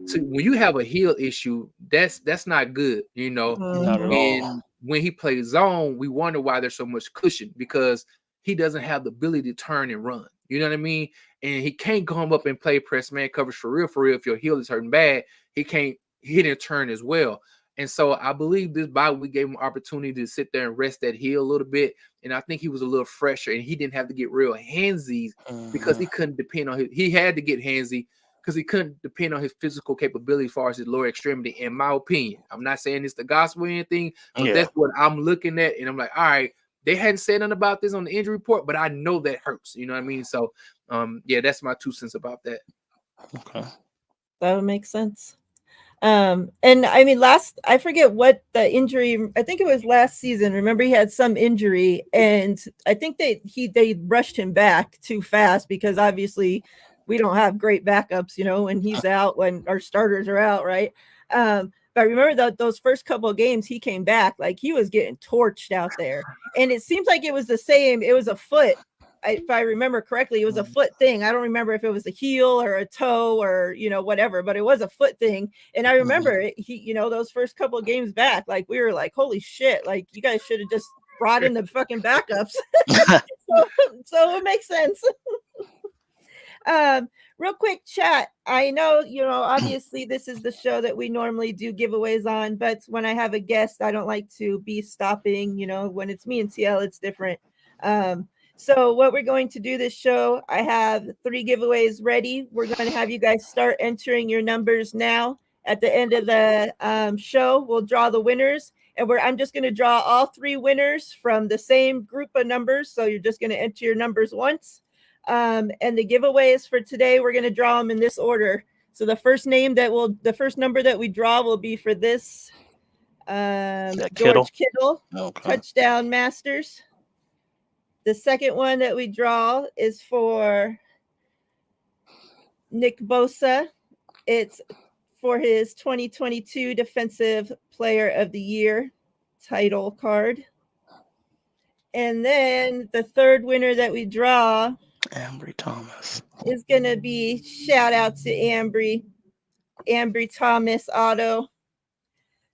so when you have a heel issue, that's not good, Not at all. And when he plays zone, we wonder why there's so much cushion because he doesn't have the ability to turn and run. You know what I mean? And he can't come up and play press man coverage for real. If your heel is hurting bad, he can't hit and turn as well. And so I believe this bye week gave him an opportunity to sit there and rest that heel a little bit. And I think he was a little fresher and he didn't have to get real handsy because he couldn't depend on he had to get handsy because he couldn't depend on his physical capability as far as his lower extremity, in my opinion. I'm not saying it's the gospel or anything, but that's what I'm looking at. And I'm like, all right, they hadn't said nothing about this on the injury report, but I know that hurts. You know what I mean? So, that's my 2 cents about that. Okay. That would make sense. And I mean, I forget what the injury, I think it was last season. Remember he had some injury and I think they rushed him back too fast because obviously we don't have great backups, when he's out, when our starters are out. Right. But I remember those first couple of games he came back, like he was getting torched out there. And it seems like it was a foot. If I remember correctly, it was a foot thing. I don't remember if it was a heel or a toe or, whatever, but it was a foot thing. And I remember he, those first couple of games back, like we were like, holy shit, like you guys should have just brought in the fucking backups. so it makes sense. Real quick chat. I know, obviously this is the show that we normally do giveaways on, but when I have a guest, I don't like to be stopping, when it's me and TL, it's different. So what we're going to do this show, I have 3 giveaways ready. We're going to have you guys start entering your numbers now. At the end of the show, we'll draw the winners. And I'm just going to draw all 3 winners from the same group of numbers. So you're just going to enter your numbers once. And the giveaways for today, we're going to draw them in this order. So the first number that we draw will be for this George Kittle, Touchdown Masters. The second one that we draw is for Nick Bosa. It's for his 2022 Defensive Player of the Year title card. And then the third winner that we draw, Ambry Thomas, is going to be, shout out to Ambry Thomas auto.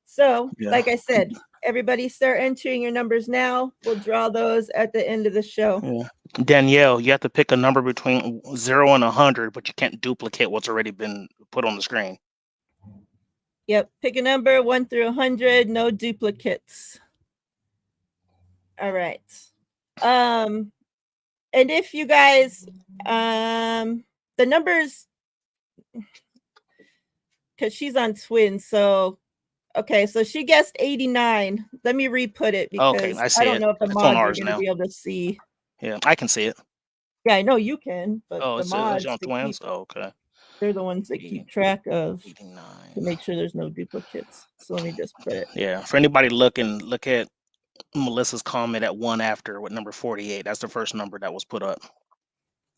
So, like I said, everybody start entering your numbers now. We'll draw those at the end of the show. Yeah. Danielle, you have to pick a number between 0 and 100, but you can't duplicate what's already been put on the screen. Yep. Pick a number 1 through 100. No duplicates. All right. And if you guys, the numbers, because she's on Twin. So okay, so she guessed 89. Let me re-put it Okay, because I I see don't it. know if the It's on mods are ours going to now. be able to see. Yeah, I can see it. Yeah, I know you can, but Oh, the it's mods, on Twins. Oh, okay. they're the ones that keep track of to 89. make sure there's no duplicates. So let me just put it. Yeah, for anybody looking, look at Melissa's comment at one after with number 48. That's the first number that was put up.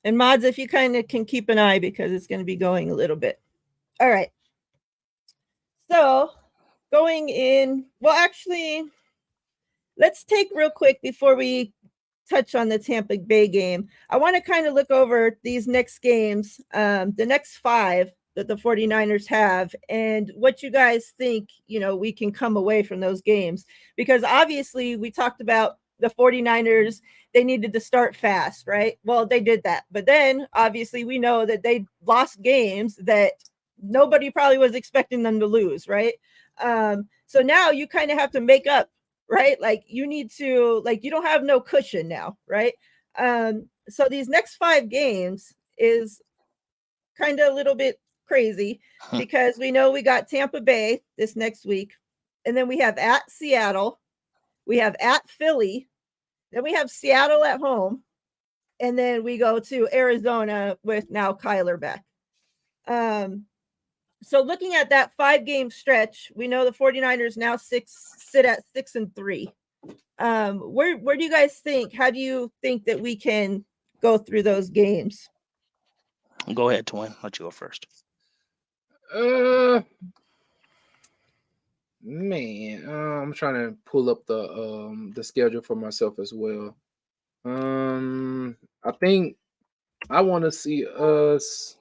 And mods, if you kind of can keep an eye because it's going to be going a little bit. All right. So going in, well, actually, let's take real quick before we touch on the Tampa Bay game. I want to kind of look over these next games, the next 5 that the 49ers have, and what you guys think, we can come away from those games. Because obviously we talked about the 49ers, they needed to start fast, right? Well, they did that. But then obviously we know that they lost games that nobody probably was expecting them to lose, right? So now you kind of have to make up, right? Like you need to, like, you don't have no cushion now, right? So these next 5 games is kind of a little bit crazy because we know we got Tampa Bay this next week, and then we have at Seattle, we have at Philly, then we have Seattle at home, and then we go to Arizona with now Kyler back. So looking at that 5-game stretch, we know the 49ers now sit at 6-3. Where do you guys think? How do you think that we can go through those games? Go ahead, Twin. Let you go first. Man, I'm trying to pull up the schedule for myself as well. I think I want to see us.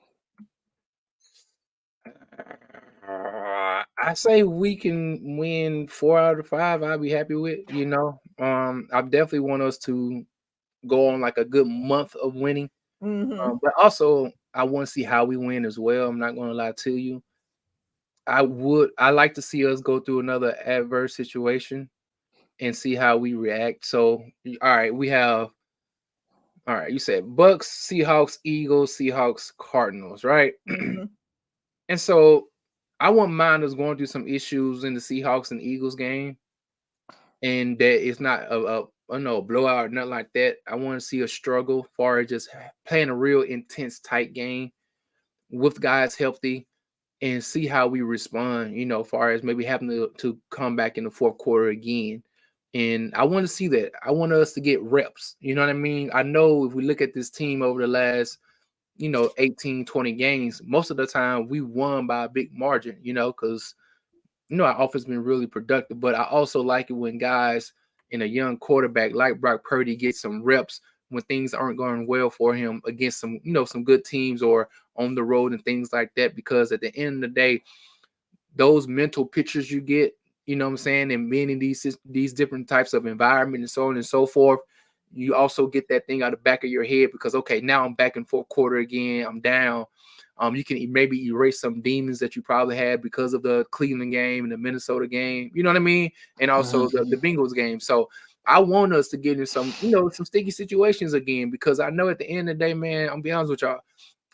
I say we can win 4 out of 5. I'll be happy with. I definitely want us to go on like a good month of winning. But also I want to see how we win as well. I'm not going to lie to you. I like to see us go through another adverse situation and see how we react. So, all right, you said Bucks, Seahawks, Eagles, Seahawks, Cardinals, right? And so I want mine is going through some issues in the Seahawks and Eagles game, and that it's not a blowout or nothing like that. I want to see a struggle as far as just playing a real intense, tight game with guys healthy and see how we respond, as far as maybe having to come back in the fourth quarter again. And I want to see that. I want us to get reps. You know what I mean? I know if we look at this team over the last, 18, 20 games, most of the time we won by a big margin, because, our offense has been really productive. But I also like it when guys in a young quarterback like Brock Purdy get some reps when things aren't going well for him against some, some good teams or on the road and things like that. Because at the end of the day, those mental pictures you get, what I'm saying, and being in these different types of environment and so on and so forth, you also get that thing out the back of your head because, okay, now I'm back in fourth quarter again. I'm down. You can maybe erase some demons that you probably had because of the Cleveland game and the Minnesota game. You know what I mean? And also the Bengals game. So I want us to get in some, some sticky situations again because I know at the end of the day, man, I'll be honest with y'all,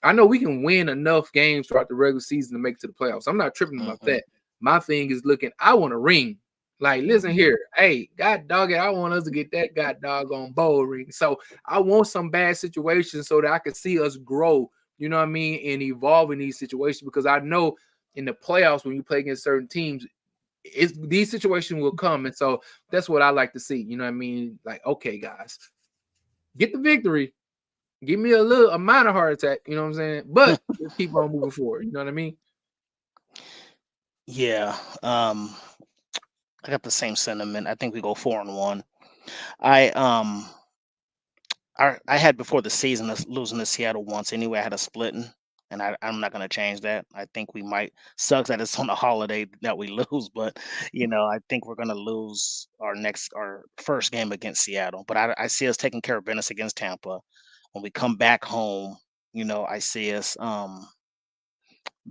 I know we can win enough games throughout the regular season to make it to the playoffs. I'm not tripping about that. My thing is I want a ring. Like, listen here. Hey, God dog it, I want us to get that god doggone bowl ring. So I want some bad situations so that I can see us grow, you know what I mean, and evolve in these situations because I know in the playoffs when you play against certain teams, these situations will come. And so that's what I like to see. You know what I mean? Like, okay, guys, get the victory. Give me a minor heart attack, you know what I'm saying? But let's keep on moving forward. You know what I mean? Yeah. I got the same sentiment. I think we go 4-1. I had before the season us losing to Seattle once anyway. I had a splitting, and I'm not going to change that. I think we might sucks that it's on a holiday that we lose, but I think we're going to lose our first game against Seattle. But I see us taking care of business against Tampa. When we come back home, I see us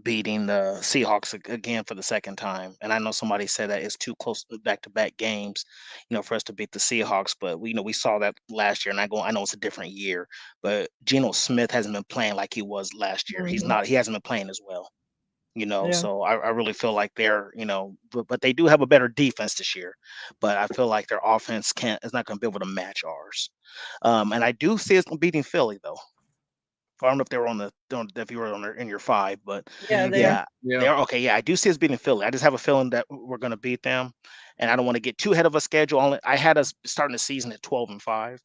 beating the Seahawks again for the second time. And I know somebody said that it's too close back-to-back games, for us to beat the Seahawks. But we saw that last year, and I know it's a different year, but Geno Smith hasn't been playing like he was last year. Mhm. He hasn't been playing as well. Yeah. So I really feel like they're, but they do have a better defense this year. But I feel like their offense is not going to be able to match ours. And I do see us beating Philly though. I don't know if they were if you were in your five, but Yeah, Mhm. there. yeah, Yeah. they are okay. Yeah, I do see us beating Philly. I just have a feeling that we're going to beat them, and I don't want to get too ahead of a schedule. I had us starting the season at 12-5.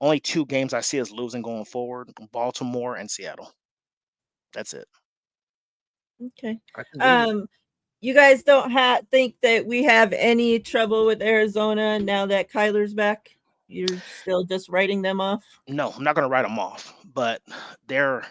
Only two games I see us losing going forward: Baltimore and Seattle. That's it. Okay. I can dig it. You guys don't think that we have any trouble with Arizona now that Kyler's back? You're still just writing them off? No, I'm not going to write them off, but they're,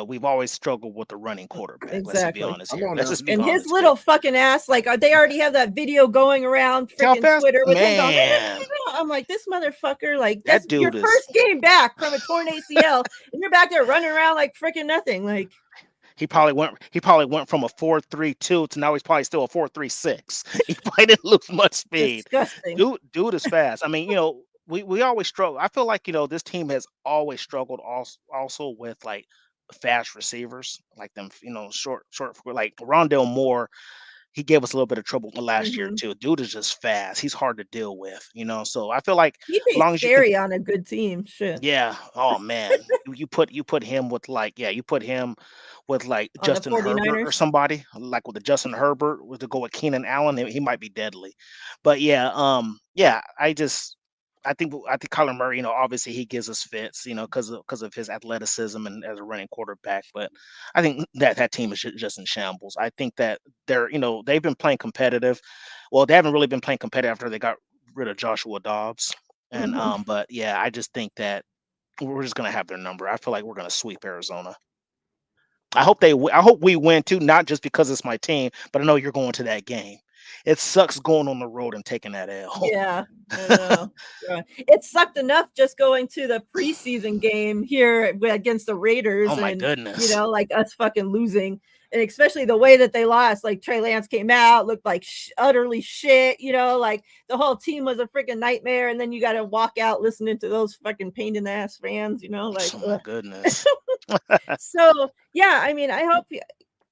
we've always struggled with the running quarterback. Let's just be Exactly. honest Come here. on Let's now. just be And his honest here. little fucking ass, like, they already have that video going around See how freaking fast, Twitter with him going. man. I'm like, this motherfucker, like, that's That your dude is. first game back from a torn ACL, and you're back there running around like freaking nothing. Like, He probably went from a 4.32 to now he's probably still a 4.36. He probably didn't lose much speed. disgusting. Dude is fast. I mean, we always struggle. I feel like, this team has always struggled also with like fast receivers, like them, short like Rondell Moore. He gave us a little bit of trouble last year Mhm. too. Dude is just fast. He's hard to deal with, So I feel like He'd as be long as you can. scary on a good team. Shit. Yeah. Oh man. You put him with you put him with like On the Justin Herbert or 49ers. somebody like with the Justin Herbert with to go with Keenan Allen, he might be deadly. But yeah, yeah, I think Kyler Murray, obviously he gives us fits, because of his athleticism and as a running quarterback. But I think that team is just in shambles. I think that they've been playing competitive. Well, they haven't really been playing competitive after they got rid of Joshua Dobbs. And Mhm. but yeah, I just think that we're just gonna have their number. I feel like we're gonna sweep Arizona. I hope we win too, not just because it's my team, but I know you're going to that game. It sucks going on the road and taking that L. Yeah, I know. Yeah. It sucked enough just going to the preseason game here against the Oh Raiders my and, goodness. like us fucking losing. And especially the way that they lost, like Trey Lance came out, looked like utterly shit, like the whole team was a freaking nightmare. And then you got to walk out listening to those fucking pain in the ass fans, like, Oh my ugh. goodness. So, yeah, I mean, I hope,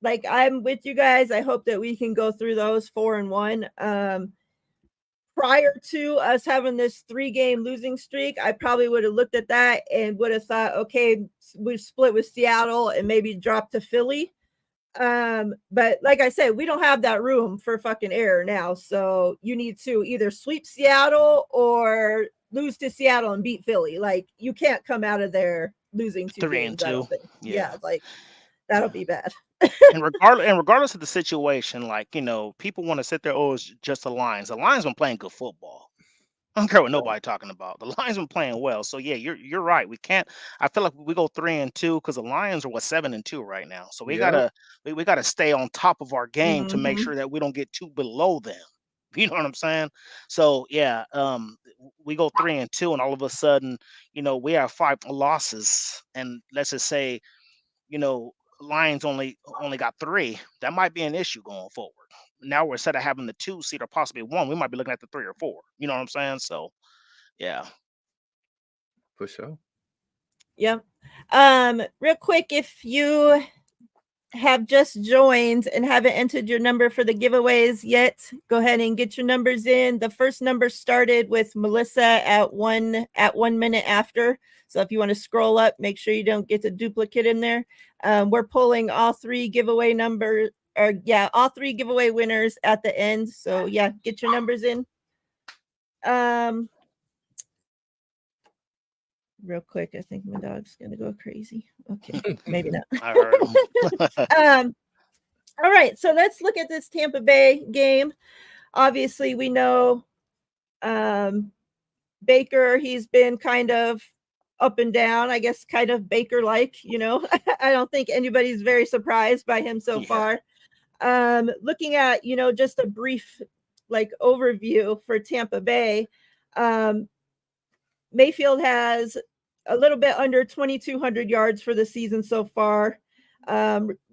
like, I'm with you guys. I hope that we can go through those 4-1. Prior to us having this 3-game losing streak, I probably would have looked at that and would have thought, okay, we split with Seattle and maybe drop to Philly. But like I said, we don't have that room for fucking error now. So you need to either sweep Seattle or lose to Seattle and beat Philly. Like, you can't come out of there losing 2 3 and games, I 2. don't think. Yeah. Yeah, like that'll Yeah. be bad. And regardless of the situation, like, people want to sit there, oh, it's just the Lions. The Lions been playing good football. I don't care what nobody talking about. The Lions been playing well. So yeah, you're right. We can't. I feel like we go 3 and 2 because the Lions are 7 and 2 right now. So we Yep. gotta stay on top of our game to make Mhm. sure that we don't get too below them. You know what I'm saying? So yeah, we go 3 and 2, and all of a sudden, we have 5 losses, and let's just say, you know, Lions only got 3. That might be an issue going forward. Now we're instead of having the 2 seed or possibly 1, we might be looking at the 3 or 4. You know what I'm saying? So yeah. For sure. Yep. Real quick, if you have just joined and haven't entered your number for the giveaways yet, go ahead and get your numbers in. The first number started with Melissa at 1 minute after. So if you want to scroll up, make sure you don't get the duplicate in there. We're pulling all 3 giveaway numbers, or yeah, all 3 giveaway winners at the end. So yeah, get your numbers in. Real quick, I think my dog's gonna go crazy. Okay, maybe not. I heard him. All right, so let's look at this Tampa Bay game. Obviously, we know Baker, he's been kind of up and down, I guess, kind of Baker-like, I don't think anybody's very surprised by him so Yeah. far. Looking at, just a brief like overview for Tampa Bay, Mayfield has a little bit under 2,200 yards for the season so far.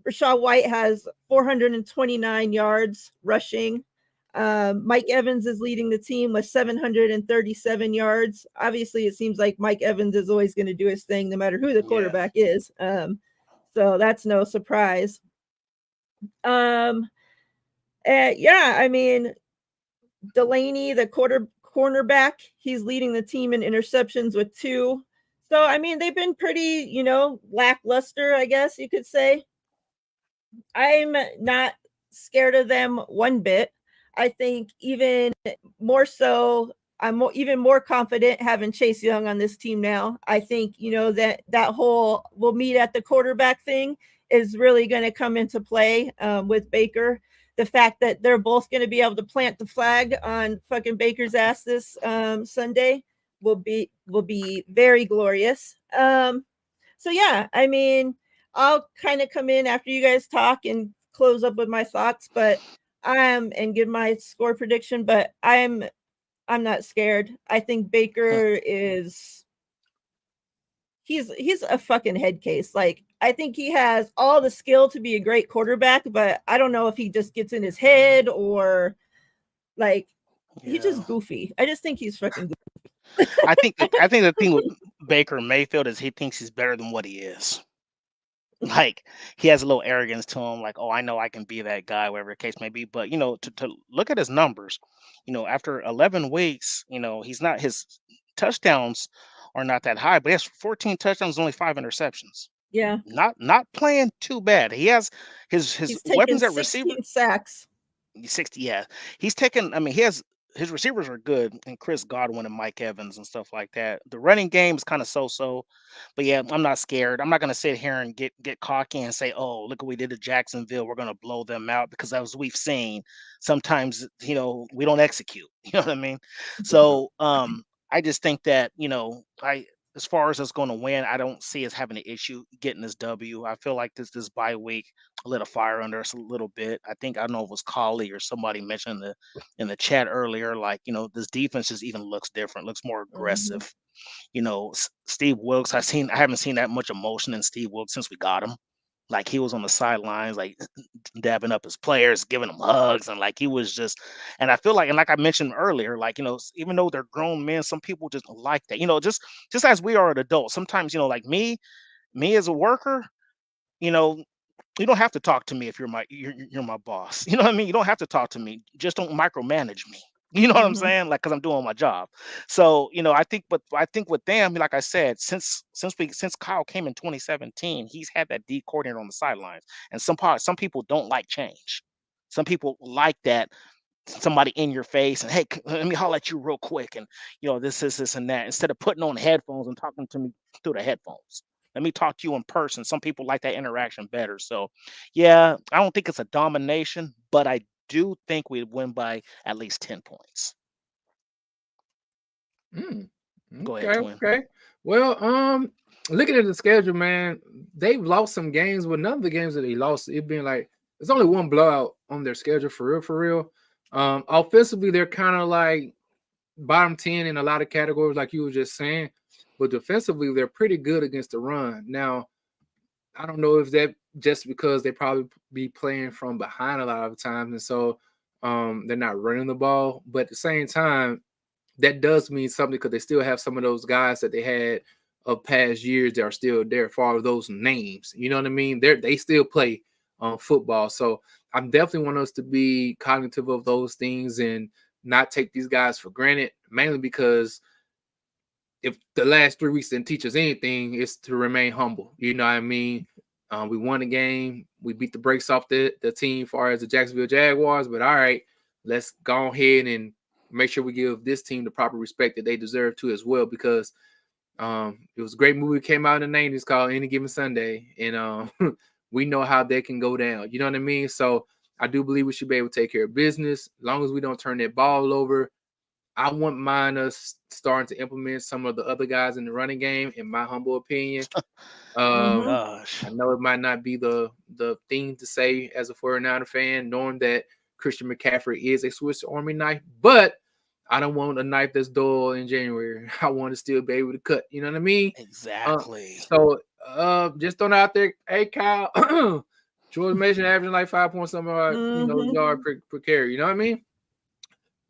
Rachaad White has 429 yards rushing. Mike Evans is leading the team with 737 yards. Obviously, it seems like Mike Evans is always going to do his thing no matter who the quarterback is. So that's no surprise. Yeah, I mean, Delaney, the cornerback, he's leading the team in interceptions with 2. So, I mean, they've been pretty, lackluster, I guess you could say. I'm not scared of them one bit. I think even more so, I'm even more confident having Chase Young on this team now. I think, that whole we'll meet at the quarterback thing is really going to come into play with Baker. The fact that they're both going to be able to plant the flag on fucking Baker's ass this Sunday will be very glorious. So yeah, I mean, I'll kind of come in after you guys talk and close up with my thoughts, but and give my score prediction, but I'm not scared. I think Baker is he's a fucking head case. Like, I think he has all the skill to be a great quarterback, but I don't know if he just gets in his head or like he's just goofy. I just think he's fucking goofy. I think the thing with Baker Mayfield is he thinks he's better than what he is. Like, he has a little arrogance to him, like, oh, I know I can be that guy, whatever the case may be. But to look at his numbers, after 11 weeks, he's not his touchdowns are not that high, but he has 14 touchdowns, only 5 interceptions. Yeah. Not playing too bad. He has his He's weapons taken at receiver. 16 sacks. 60, yeah. He's taken, I mean, he has his receivers are good, and Chris Godwin and Mike Evans and stuff like that. The running game is kind of so-so, but yeah, I'm not scared. I'm not gonna sit here and get cocky and say, "Oh, look what we did to Jacksonville. We're gonna blow them out," because as we've seen, sometimes we don't execute. You know what I mean? So I just think that I as far as us going to win, I don't see us having an issue getting this W. I feel like this bye week lit a fire under us a little bit. I think I don't know if it was Collie or somebody mentioned in the chat earlier, like, this defense just even looks different, looks more aggressive. Steve Wilkes, I haven't seen that much emotion in Steve Wilkes since we got him. Like, he was on the sidelines, like dabbing up his players, giving them hugs, and like he was just. And I feel like, and like I mentioned earlier, like even though they're grown men, some people just like that. Just as we are an adult, sometimes like me as a worker, you know, you don't have to talk to me if you're my boss. You know what I mean? You don't have to talk to me. Just don't micromanage me. You know what I'm saying? Like, because I'm doing my job. So, I think with them, like I said, since Kyle came in 2017, he's had that D coordinator on the sidelines. And some people don't like change. Some people like that somebody in your face and, hey, let me holler at you real quick, and this and that, instead of putting on headphones and talking to me through the headphones. Let me talk to you in person. Some people like that interaction better. So yeah, I don't think it's a domination, but I do think we'd win by at least 10 points. Go ahead, Twin. Okay. Well, looking at the schedule, man, they've lost some games, but none of the games that they lost, it being like there's only one blowout on their schedule for real. Offensively, they're kind of like bottom 10 in a lot of categories, like you were just saying. But defensively, they're pretty good against the run. Now, I don't know if that just because they probably be playing from behind a lot of times, and so they're not running the ball. But at the same time, that does mean something because they still have some of those guys that they had of past years that are still there as far as those names. You know what I mean? They still play football. So I definitely want us to be cognitive of those things and not take these guys for granted, mainly because if the last 3 weeks didn't teach us anything, it's to remain humble. You know what I mean? We won the game. We beat the brakes off the team as far as the Jacksonville Jaguars. But all right, let's go ahead and make sure we give this team the proper respect that they deserve to as well, because it was a great movie that came out in the 90s called Any Given Sunday. And we know how they can go down. You know what I mean? So I do believe we should be able to take care of business as long as we don't turn that ball over. I wouldn't mind us starting to implement some of the other guys in the running game, in my humble opinion. Gosh. I know it might not be the thing to say as a 49er fan, knowing that Christian McCaffrey is a Swiss Army knife, but I don't want a knife that's dull in January. I want to still be able to cut. You know what I mean? Exactly. So just throwing out there, hey, Kyle, Jordan Mason averaging like 5 points something, yard per carry. You know what I mean?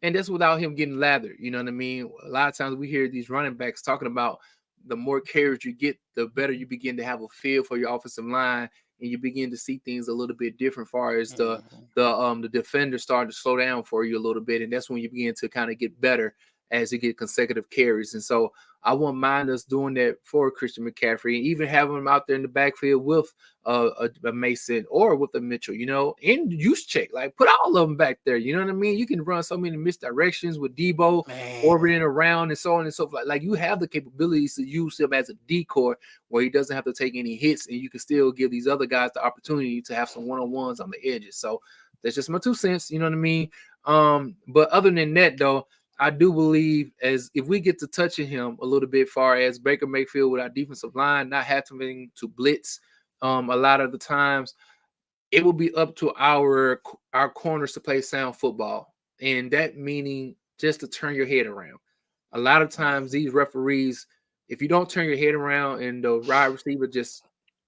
And that's without him getting lathered. You know what I mean? A lot of times we hear these running backs talking about the more carries you get, the better you begin to have a feel for your offensive line, and you begin to see things a little bit different as far as the defender starting to slow down for you a little bit, and that's when you begin to kind of get better as you get consecutive carries. And so I wouldn't mind us doing that for Christian McCaffrey, and even having him out there in the backfield with a Mason or with a Mitchell, in use check. Like, put all of them back there. You know what I mean? You can run so many misdirections with Debo orbiting around and so on and so forth. Like, you have the capabilities to use him as a decoy where he doesn't have to take any hits, and you can still give these other guys the opportunity to have some one-on-ones on the edges. So that's just my 2 cents. You know what I mean? But other than that, though, I do believe as if we get to touching him a little bit, far as Baker Mayfield with our defensive line not having to blitz a lot of the times, it will be up to our corners to play sound football, and that meaning just to turn your head around. A lot of times these referees, if you don't turn your head around and the wide receiver just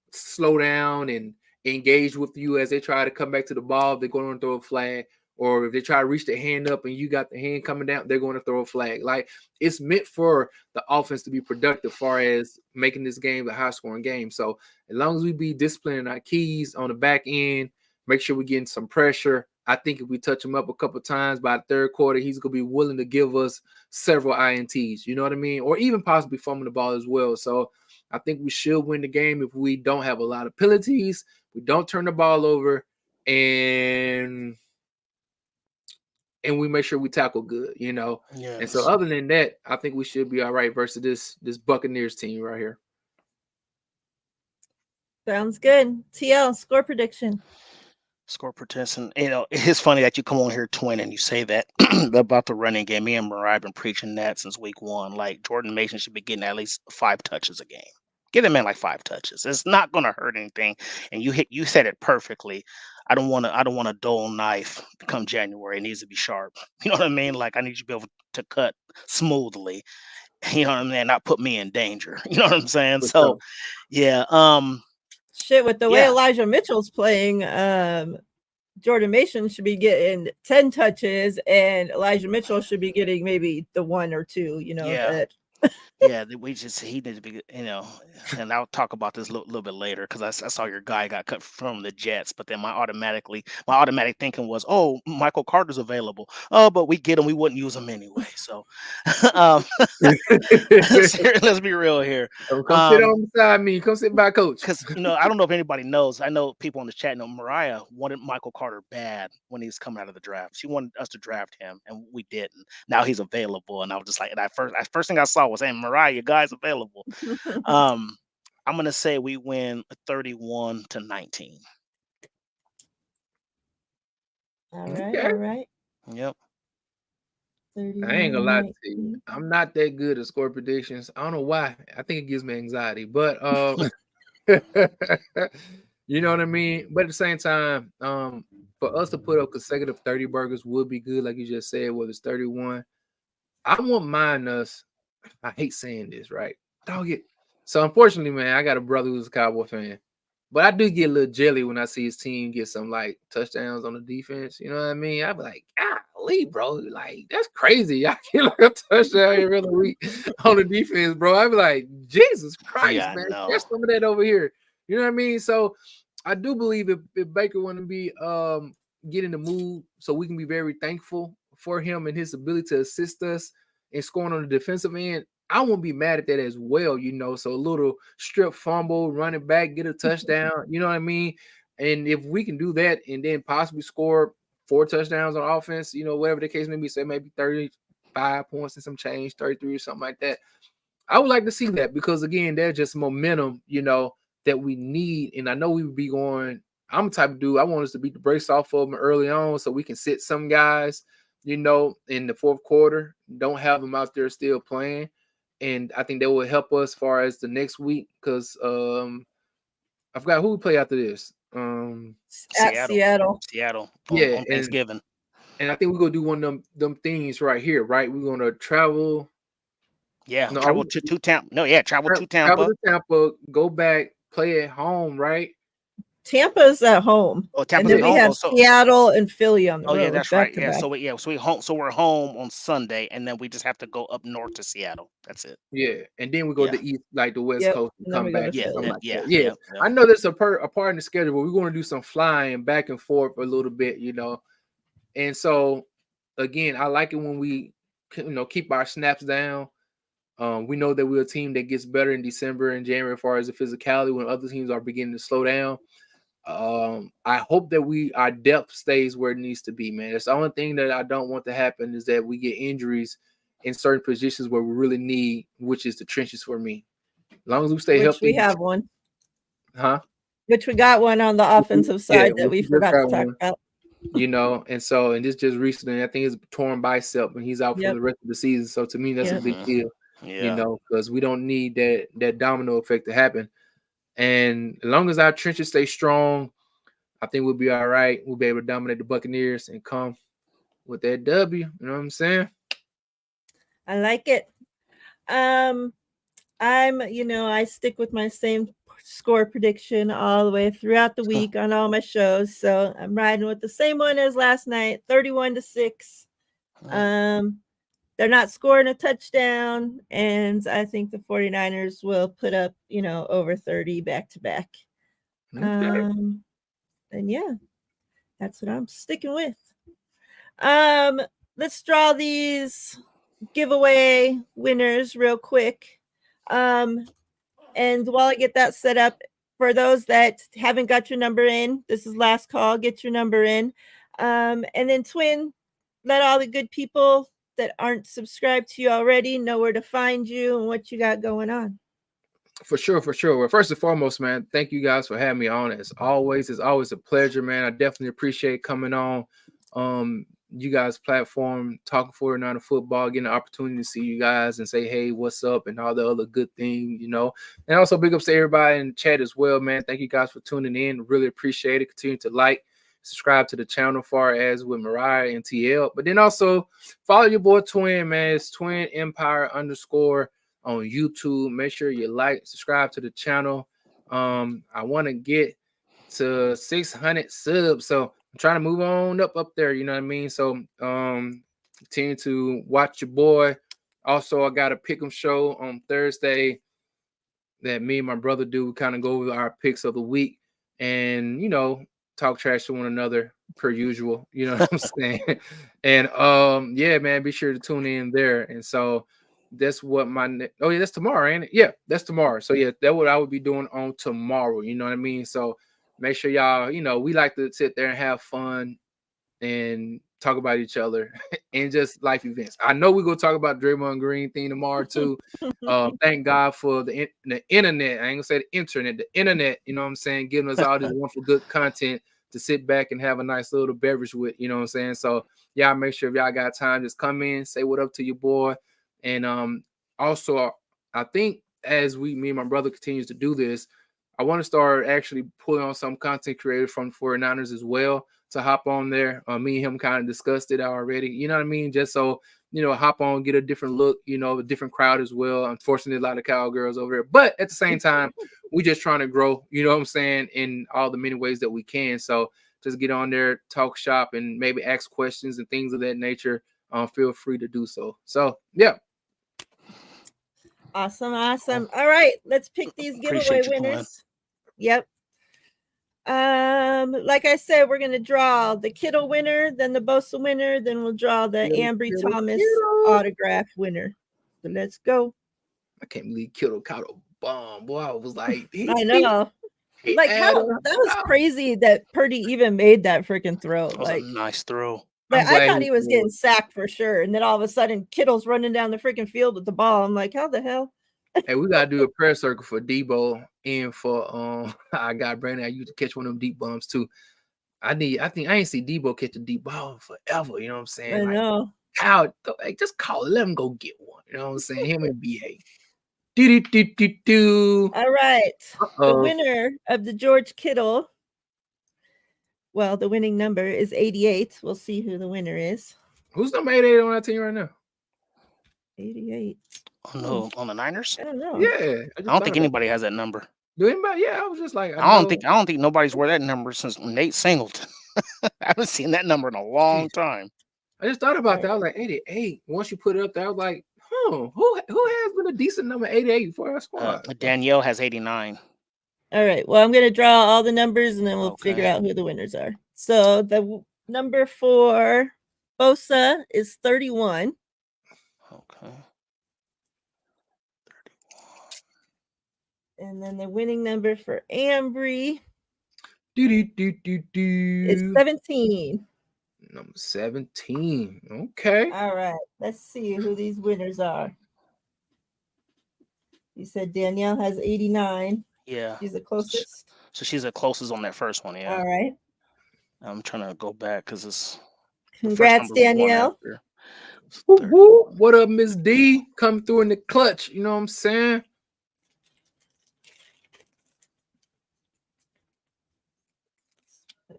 slow down and engage with you as they try to come back to the ball, they're going to throw a flag. Or if they try to reach their hand up and you got the hand coming down, they're going to throw a flag. Like, it's meant for the offense to be productive as far as making this game a high-scoring game. So as long as we be disciplining our keys on the back end, make sure we're getting some pressure. I think if we touch him up a couple of times by the third quarter, he's going to be willing to give us several INTs. You know what I mean? Or even possibly fumbling the ball as well. So I think we should win the game if we don't have a lot of penalties, we don't turn the ball over, and we make sure we tackle good, Yes. And so other than that, I think we should be all right versus this Buccaneers team right here. Sounds good. TL, score prediction. Score prediction. It's funny that you come on here, Twin, and you say that about the running game. Me and Miriah have been preaching that since week 1. Like, Jordan Mason should be getting at least 5 touches a game. Give that man like 5 touches. It's not going to hurt anything. And you said it perfectly. I don't want a dull knife come January. It needs to be sharp. You know what I mean? Like, I need you to be able to cut smoothly. You know what I mean? Not put me in danger. You know what I'm saying? For So, sure. yeah. Shit, with the way Elijah Mitchell's playing, Jordan Mason should be getting 10 touches, and Elijah Mitchell should be getting maybe the 1 or 2. Yeah. Yeah, he needs to be, and I'll talk about this a little bit later because I saw your guy got cut from the Jets, but then my automatic thinking was, oh, Michael Carter's available. Oh, but we get him, we wouldn't use him anyway. So, let's be real here. Come sit on beside me. Come sit by Coach. Because I don't know if anybody knows. I know people in the chat know Miriah wanted Michael Carter bad when he was coming out of the draft. She wanted us to draft him, and we didn't. Now he's available, and I was just like, and first thing I saw was, "Hey, Miriah, your guy's available." I'm gonna say we win 31-19. All right. All right. Yep. I ain't gonna lie to you. I'm not that good at score predictions. I don't know why. I think it gives me anxiety, but you know what I mean? But at the same time, for us to put up consecutive 30 burgers would be good, like you just said, whether it's 31. I won't mind us. I hate saying this, right? Dog it. So unfortunately, man, I got a brother who's a Cowboy fan. But I do get a little jelly when I see his team get some like touchdowns on the defense. You know what I mean? I be like, golly, bro, like that's crazy. Y'all get like a touchdown every other week on the defense, bro. I be like, Jesus Christ, man, there's some of that over here. You know what I mean? So I do believe if Baker want to be get in the mood, so we can be very thankful for him and his ability to assist us in scoring on the defensive end. I won't be mad at that as well, So a little strip fumble, running back, get a touchdown, you know what I mean? And if we can do that and then possibly score 4 touchdowns on offense, whatever the case may be, say maybe 35 points and some change, 33 or something like that. I would like to see that because, again, there's just momentum, that we need. And I know we would be going, I'm the type of dude, I want us to beat the brakes off of them early on so we can sit some guys, in the fourth quarter, don't have them out there still playing. And I think that will help us as far as the next week because I forgot who we play after this. Seattle. Yeah, on Thanksgiving. And I think we're gonna do one of them things right here, right? We're gonna travel. Yeah, travel to Tampa. No, yeah, travel to Tampa. Travel to Tampa, go back, play at home, right? Tampa's at home. Oh, And Tampa's then at we home. have Oh, so Seattle and Philly on the oh yeah, road that's back right. to Yeah, back. so we home. So we're home on Sunday, and then we just have to go up north to Seattle. That's it. Yeah, and then we go Yeah. to east, like the West Yep. Coast, and And then come we go back to or Yeah. Philly. something Then, like yeah. that. Yeah, Yeah. I know there's a part in the schedule where we're going to do some flying back and forth a little bit, you know. And so, again, I like it when we, keep our snaps down. We know that we're a team that gets better in December and January as far as the physicality when other teams are beginning to slow down. I hope that our depth stays where it needs to be, man. That's the only thing that I don't want to happen is that we get injuries in certain positions where we really need, which is the trenches for me. As long as we stay Which we healthy, have one. huh? Which we got one on the offensive Yeah, side that we just forgot to got talk one, about. and this just recently, I think it's a torn bicep, and he's out for Yep. the rest of the season. So to me, that's a Yep. big deal, Yeah. because we don't need that domino effect to happen. And as long as our trenches stay strong, I think we'll be all right. We'll be able to dominate the Buccaneers and come with that W. You know what I'm saying? I like it. I stick with my same score prediction all the way throughout the week on all my shows. So I'm riding with the same one as last night, 31-6. They're not scoring a touchdown, and I think the 49ers will put up, over 30 back to back. And yeah, that's what I'm sticking with. Let's draw these giveaway winners real quick. And while I get that set up, for those that haven't got your number in, this is last call, get your number in. And then Twin, let all the good people that aren't subscribed to you already know where to find you and what you got going on. For sure. Well, first and foremost, man, thank you guys for having me on. As always, it's always a pleasure, man. I definitely appreciate coming on you guys' platform, talking 49er football, getting the opportunity to see you guys and say, hey, what's up, and all the other good things, And also big ups to everybody in the chat as well, man. Thank you guys for tuning in. Really appreciate it. Continue to like, subscribe to the channel far as with Miriah and TL. But then also follow your boy Twin, man. It's Twin Empire _ on YouTube. Make sure you like, subscribe to the channel. I want to get to 600 subs, so I'm trying to move on up there, you know what I mean? So continue to watch your boy. Also, I got a pick'em show on Thursday that me and my brother do. We kind of go over our picks of the week and talk trash to one another per usual, you know what I'm saying? And yeah, man, be sure to tune in there. And so that's what that's tomorrow, ain't it? Yeah, that's tomorrow. So yeah, that's what I would be doing on tomorrow, you know what I mean? So make sure y'all, we like to sit there and have fun and talk about each other and just life events. I know we're gonna talk about Draymond Green thing tomorrow too. Thank God for the internet. I ain't gonna say the internet, the internet, you know what I'm saying, giving us all this wonderful good content to sit back and have a nice little beverage with, you know what I'm saying? So y'all make sure if y'all got time, just come in, say what up to your boy. And also I think as me and my brother continues to do this, I want to start actually pulling on some content creators from 49ers as well to hop on there. Me and him kind of discussed it already. You know what I mean? Just so, hop on, get a different look, a different crowd as well. Unfortunately, a lot of cowgirls over there. But at the same time, we just trying to grow, you know what I'm saying, in all the many ways that we can. So just get on there, talk shop, and maybe ask questions and things of that nature. Feel free to do so. So, yeah. Awesome. All right, let's pick these giveaway winners. Yep. Like I said, we're gonna draw the Kittle winner, then the Bosa winner, then we'll draw the Ambry Thomas autograph winner. So let's go. I can't believe Kittle caught a bomb. Boy, I was like, I know. Like how that was crazy that Purdy even made that freaking throw. That was a nice throw. Like, I thought he was getting sacked for sure. And then all of a sudden, Kittle's running down the freaking field with the ball. I'm like, how the hell? Hey, we gotta do a prayer circle for Debo and for I got Brandon. I used to catch one of them deep bombs too. I think I ain't see Debo catch a deep ball forever. You know what I'm saying? I know. How just call, let him go get one. You know what I'm saying? Him and BA. All right. The winner of the George Kittle. Well, the winning number is 88. We'll see who the winner is. Who's number 88 on that team right now? 88. Oh no, on the Niners? I don't know. Yeah. I don't think anybody has that number. Do anybody? Yeah, I was just like, I don't think nobody's wore that number since Nate Singleton. I haven't seen that number in a long time. I just thought about that. I was like 88. Once you put it up there, I was like, who has been a decent number 88 for our squad? Danielle has 89. All right. Well, I'm going to draw all the numbers and then we'll Okay. figure out who the winners are. So the number for Bosa is 31. Okay. And then the winning number for Ambry Is is 17. Number 17. Okay. All right. Let's see who these winners are. You said Danielle has 89. Yeah. She's the closest. So she's the closest on that first one. Yeah. All right. I'm trying to go back because it's. Congrats, Danielle. What up, Miss D? Come through in the clutch. You know what I'm saying?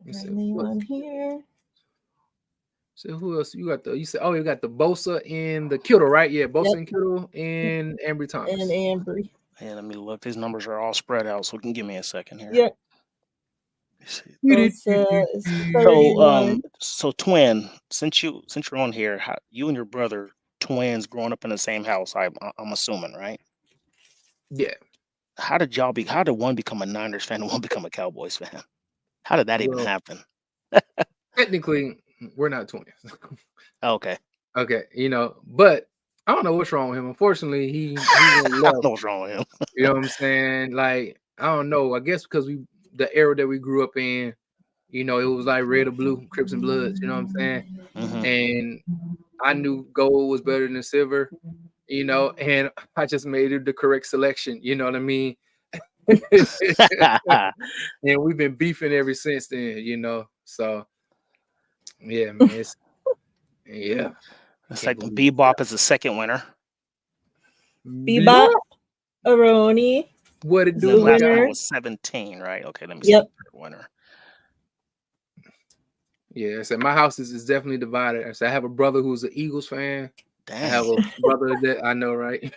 Her name on here. So who else you got? You said, you got the Bosa and the Kittle, right? Yeah, Bosa and Kittle and Ambry Thomas. And Ambry. Yeah, let me look. These numbers are all spread out, so give me a second here. Yep. Bosa is 31. So twin, since you're on here, you and your brother twins growing up in the same house, I'm assuming, right? Yeah. How did one become a Niners fan and one become a Cowboys fan? How did that even happen? Technically, we're not twins. Okay. Okay, but I don't know what's wrong with him. Unfortunately, he I don't know what's wrong with him. You know what I'm saying? Like, I don't know. I guess because the era that we grew up in, it was like red or blue, Crips and Bloods, you know what I'm saying? Mm-hmm. And I knew gold was better than silver, and I just made it the correct selection, you know what I mean? And we've been beefing ever since then, so yeah, man. It's like Bebop is the second winner. Bebop, Aroni. What it do? The last one was 17, right? Okay, let me see the winner. Yeah, so my house is definitely divided. So I have a brother who's an Eagles fan. Dang. I have a brother that I know, right?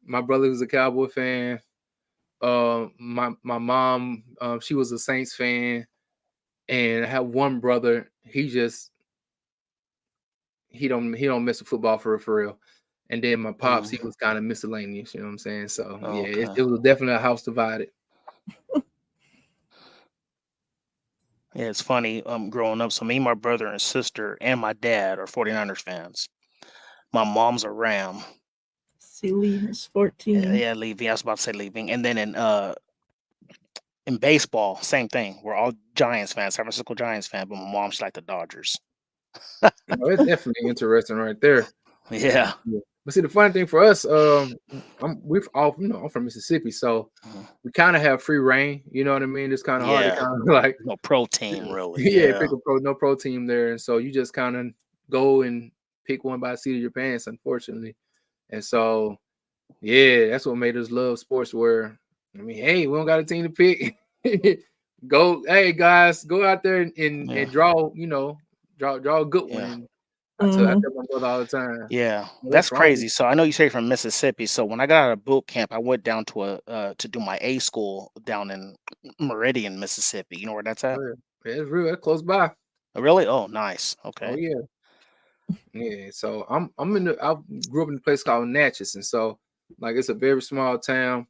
My brother who's a Cowboy fan. My mom, she was a Saints fan, and I have one brother. He don't mess with football for real. And then my pops, he was kind of miscellaneous. You know what I'm saying? So yeah, it was definitely a house divided. Yeah, it's funny. Growing up, so me, my brother and sister, and my dad are 49ers fans. My mom's a Ram. See, Lee is 14. Yeah, leaving. I was about to say leaving. And then in baseball, same thing. We're all Giants fans, San Francisco Giants fan, but my mom's like the Dodgers. It's definitely interesting right there. Yeah. But see, the funny thing for us, I'm from Mississippi, so we kind of have free reign. You know what I mean? It's kind of hard to kind of like no pro team really. Pick no pro team there, and so you just kind of go and pick one by the seat of your pants, unfortunately. And so, yeah, that's what made us love sports. Where hey, we don't got a team to pick. Hey guys, go out there and draw. Draw a good one. I tell my brother all the time. Yeah, that's crazy. So I know you say you're from Mississippi. So when I got out of boot camp, I went down to to do my A school down in Meridian, Mississippi. You know where that's at? Yeah, it's real. It's close by. Oh, really? Oh, nice. Okay. Oh yeah. Yeah. So I grew up in a place called Natchez, and so like it's a very small town,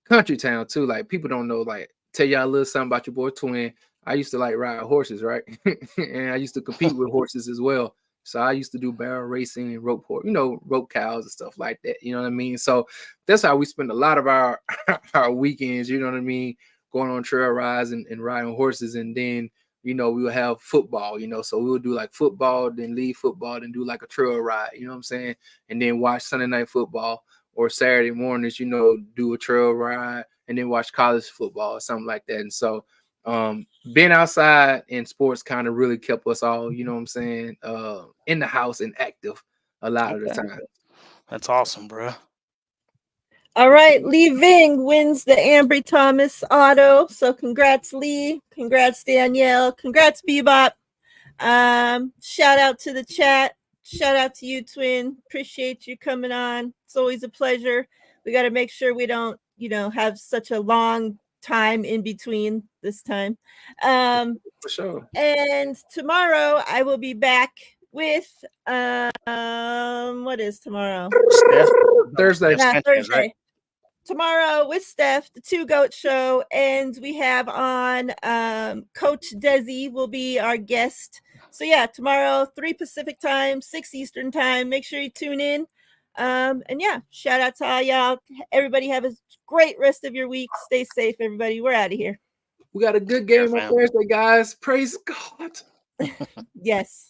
country town too. Like people don't know. Like tell y'all a little something about your boy Twin. I used to like ride horses, right? And I used to compete with horses as well. So I used to do barrel racing and rope cows and stuff like that. You know what I mean? So that's how we spend a lot of our weekends, you know what I mean? Going on trail rides and riding horses. And then, we will have football, so we would do like football, then leave football, then do like a trail ride, you know what I'm saying? And then watch Sunday night football or Saturday mornings, do a trail ride and then watch college football or something like that. And so, being outside in sports kind of really kept us all, you know what I'm saying, in the house and active a lot of the time. That's awesome, bro. All right, Lee Ving wins the Ambry Thomas auto. So congrats, Lee. Congrats, Danielle. Congrats, Bebop. Shout out to the chat. Shout out to you, Twin. Appreciate you coming on. It's always a pleasure. We got to make sure we don't have such a long time in between this time. For sure. And tomorrow I will be back with what is tomorrow? Steph, Thursday. Yeah, Sanchez, right? Thursday. Tomorrow with Steph, the Two Goat Show, and we have on Coach Desi will be our guest. So yeah, tomorrow 3 Pacific time, 6 Eastern time. Make sure you tune in. And yeah, shout out to all y'all. Everybody have a great rest of your week. Stay safe, everybody. We're out of here. We got a good game on fam. Thursday, guys. Praise God. Yes.